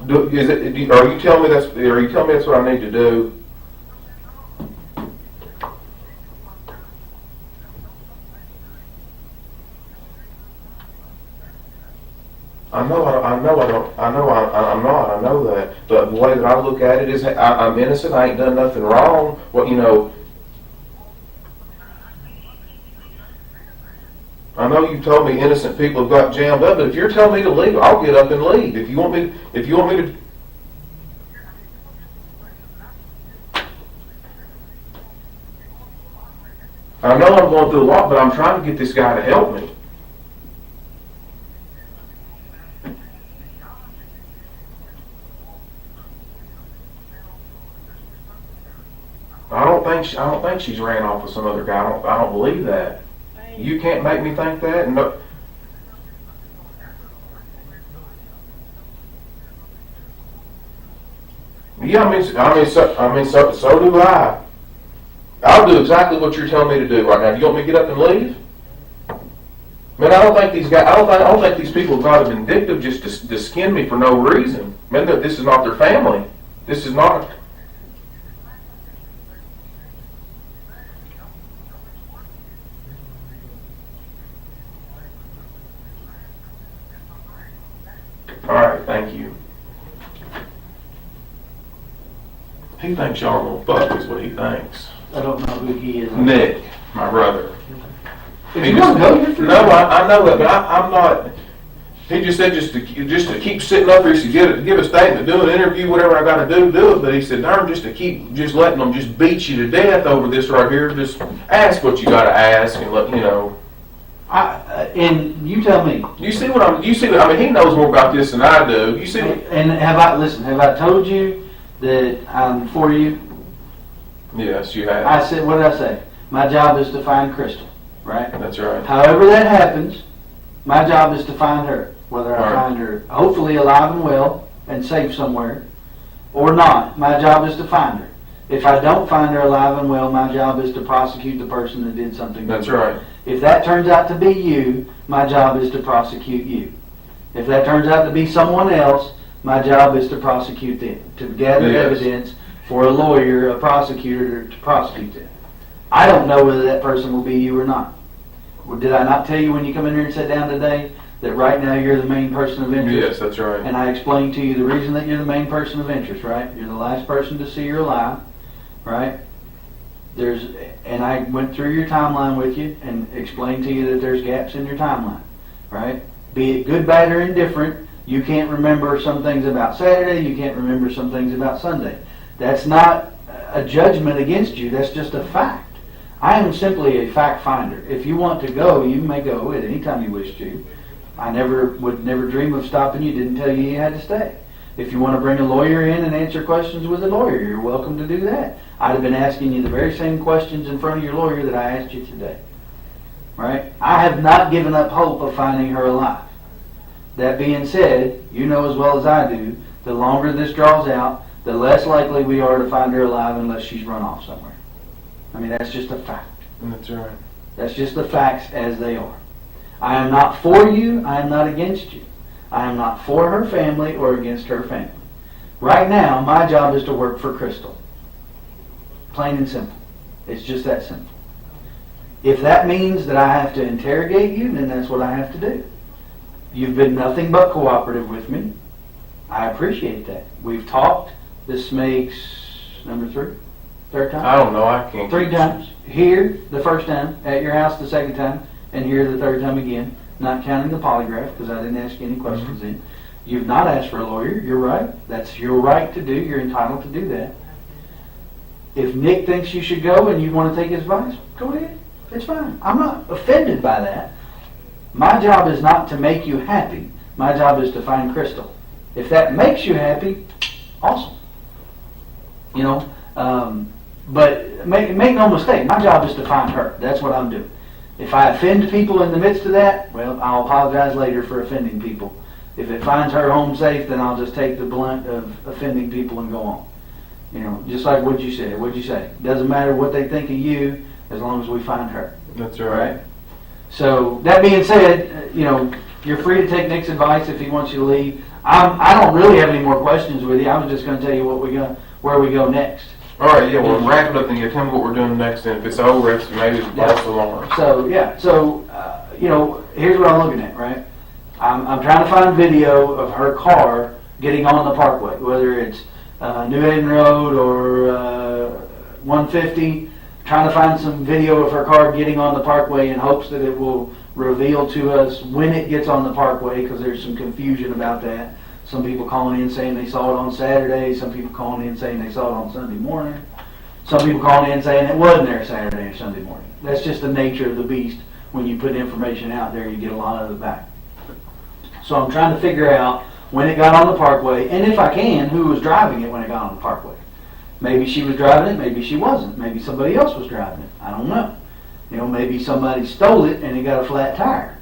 Are you telling me that's what I need to do? I'm not. I know that. But the way that I look at it is, I'm innocent. I ain't done nothing wrong. Well, you know, I know you told me innocent people have got jammed up, but if you're telling me to leave, I'll get up and leave. If you want me to. I know I'm going through a lot, but I'm trying to get this guy to help me. I don't think she's ran off with some other guy. I don't believe that. You can't make me think that. No. Yeah, so do I. I'll do exactly what you're telling me to do right now. Do you want me to get up and leave? Man, I don't think these people have got a vindictive just to skin me for no reason. Man, this is not their family. This is not. All right, thank you. He thinks y'all are gonna fuck is what he thinks. I don't know who he is. Nick, my brother. If you want to go, you're free. No, I know that, but I'm not. He just said just to keep sitting up here, he said give a statement, do an interview, whatever I got to do it. But he said, darn, just to keep just letting them just beat you to death over this right here. Just ask what you got to ask and let you know. And you tell me. You see what I mean, he knows more about this than I do. You see? And have I told you that I'm for you? Yes, you have. I said, what did I say? My job is to find Crystal, right? That's right. However that happens, my job is to find her. Whether I find her hopefully alive and well and safe somewhere or not, my job is to find her. If I don't find her alive and well, my job is to prosecute the person that did something. That's right. If that turns out to be you, my job is to prosecute you. If that turns out to be someone else, my job is to prosecute them, to gather evidence for a lawyer, a prosecutor, to prosecute them. I don't know whether that person will be you or not. Did I not tell you when you come in here and sit down today that right now you're the main person of interest? Yes, that's right. And I explained to you the reason that you're the main person of interest, right? You're the last person to see her alive, right? And I went through your timeline with you and explained to you that there's gaps in your timeline, right? Be it good, bad, or indifferent, you can't remember some things about Saturday, you can't remember some things about Sunday. That's not a judgment against you, that's just a fact. I am simply a fact finder. If you want to go, you may go at any time you wish to. I would never dream of stopping you, didn't tell you you had to stay. If you want to bring a lawyer in and answer questions with a lawyer, you're welcome to do that. I'd have been asking you the very same questions in front of your lawyer that I asked you today. Right? I have not given up hope of finding her alive. That being said, you know as well as I do, the longer this draws out, the less likely we are to find her alive unless she's run off somewhere. I mean, that's just a fact. That's right. That's just the facts as they are. I am not for you. I am not against you. I am not for her family or against her family. Right now, my job is to work for Crystal. Plain and simple. It's just that simple. If that means that I have to interrogate you, then that's what I have to do. You've been nothing but cooperative with me. I appreciate that. We've talked. This makes number 3? Third time? I don't know. I can't. 3 times. Here, the first time. At your house, the second time. And here, the third time again. Not counting the polygraph, because I didn't ask you any questions then. You've not asked for a lawyer. You're right. That's your right to do. You're entitled to do that. If Nick thinks you should go and you want to take his advice, go ahead. It's fine. I'm not offended by that. My job is not to make you happy. My job is to find Crystal. If that makes you happy, awesome. You know, but make no mistake, my job is to find her. That's what I'm doing. If I offend people in the midst of that, well, I'll apologize later for offending people. If it finds her home safe, then I'll just take the blunt of offending people and go on. You know, just like what you said. What'd you say? Doesn't matter what they think of you, as long as we find her. That's right. Right? So, that being said, you know, you're free to take Nick's advice if he wants you to leave. I don't really have any more questions with you. I was just going to tell you where we go next. All right, yeah, well, wrap it up and you tell me what we're doing next, and if it's over, it's maybe it's false alarm. So, yeah, you know, here's what I'm looking at, right? I'm trying to find video of her car getting on the parkway, whether it's New Haven Road or 150, trying to find some video of her car getting on the parkway in hopes that it will reveal to us when it gets on the parkway, because there's some confusion about that. Some people calling in saying they saw it on Saturday. Some people calling in saying they saw it on Sunday morning. Some people calling in saying it wasn't there Saturday or Sunday morning. That's just the nature of the beast. When you put information out there, you get a lot of it back. So I'm trying to figure out when it got on the parkway, and if I can, who was driving it when it got on the parkway. Maybe she was driving it, maybe she wasn't. Maybe somebody else was driving it. I don't know. You know, maybe somebody stole it and it got a flat tire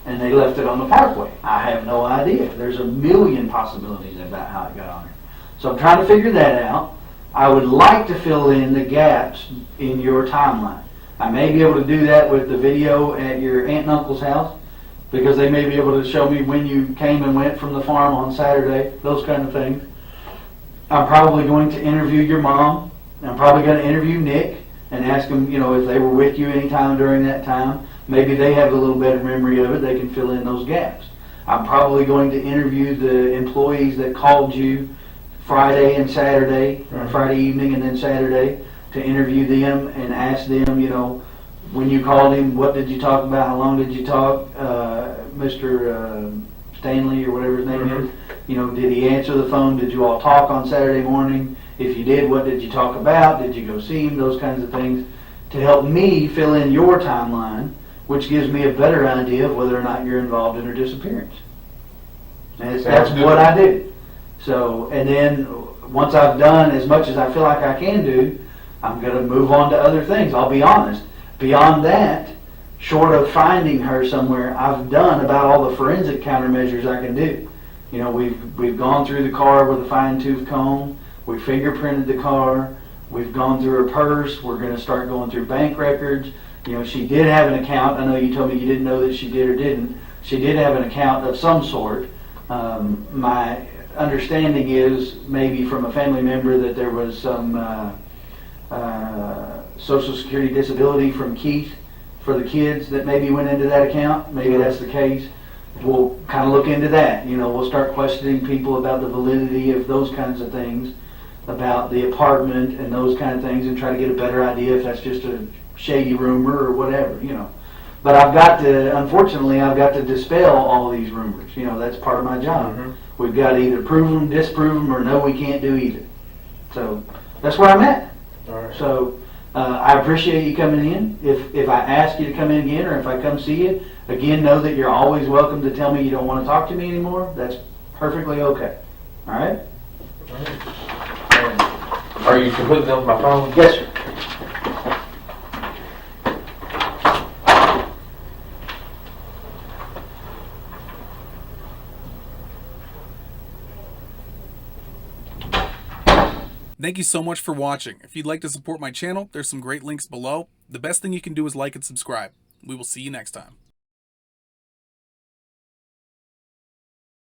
and they left it on the parkway. I have no idea. There's a million possibilities about how it got on there. So I'm trying to figure that out. I would like to fill in the gaps in your timeline. I may be able to do that with the video at your aunt and uncle's house, because they may be able to show me when you came and went from the farm on Saturday, those kind of things. I'm probably going to interview your mom. I'm probably going to interview Nick and ask them, you know, if they were with you any time during that time. Maybe they have a little better memory of it. They can fill in those gaps. I'm probably going to interview the employees that called you Friday and Saturday, Friday evening and then Saturday, to interview them and ask them, you know, when you called him, what did you talk about? How long did you talk? Mr. Stanley or whatever his name is. You know, did he answer the phone? Did you all talk on Saturday morning? If you did, what did you talk about? Did you go see him? Those kinds of things to help me fill in your timeline, which gives me a better idea of whether or not you're involved in her disappearance. And that's what I do. So, and then once I've done as much as I feel like I can do, I'm going to move on to other things. I'll be honest. Beyond that, short of finding her somewhere, I've done about all the forensic countermeasures I can do. You know, we've gone through the car with a fine-tooth comb. We fingerprinted the car. We've gone through her purse. We're going to start going through bank records. You know, she did have an account. I know you told me you didn't know that she did or didn't. She did have an account of some sort. My understanding is maybe from a family member that there was some Social Security disability from Keith for the kids that maybe went into that account. Maybe that's the case. We'll kind of look into that. You know, we'll start questioning people about the validity of those kinds of things, about the apartment and those kind of things, and try to get a better idea if that's just a shady rumor or whatever, you know. But unfortunately, I've got to dispel all these rumors. You know, that's part of my job. We've got to either prove them, disprove them, or no, we can't do either. So that's where I'm at. All right. So I appreciate you coming in. If I ask you to come in again, or if I come see you, again, know that you're always welcome to tell me you don't want to talk to me anymore. That's perfectly okay. All right? Are you completely done with my phone? Yes, sir. Thank you so much for watching. If you'd like to support my channel, there's some great links below. The best thing you can do is like and subscribe. We will see you next time.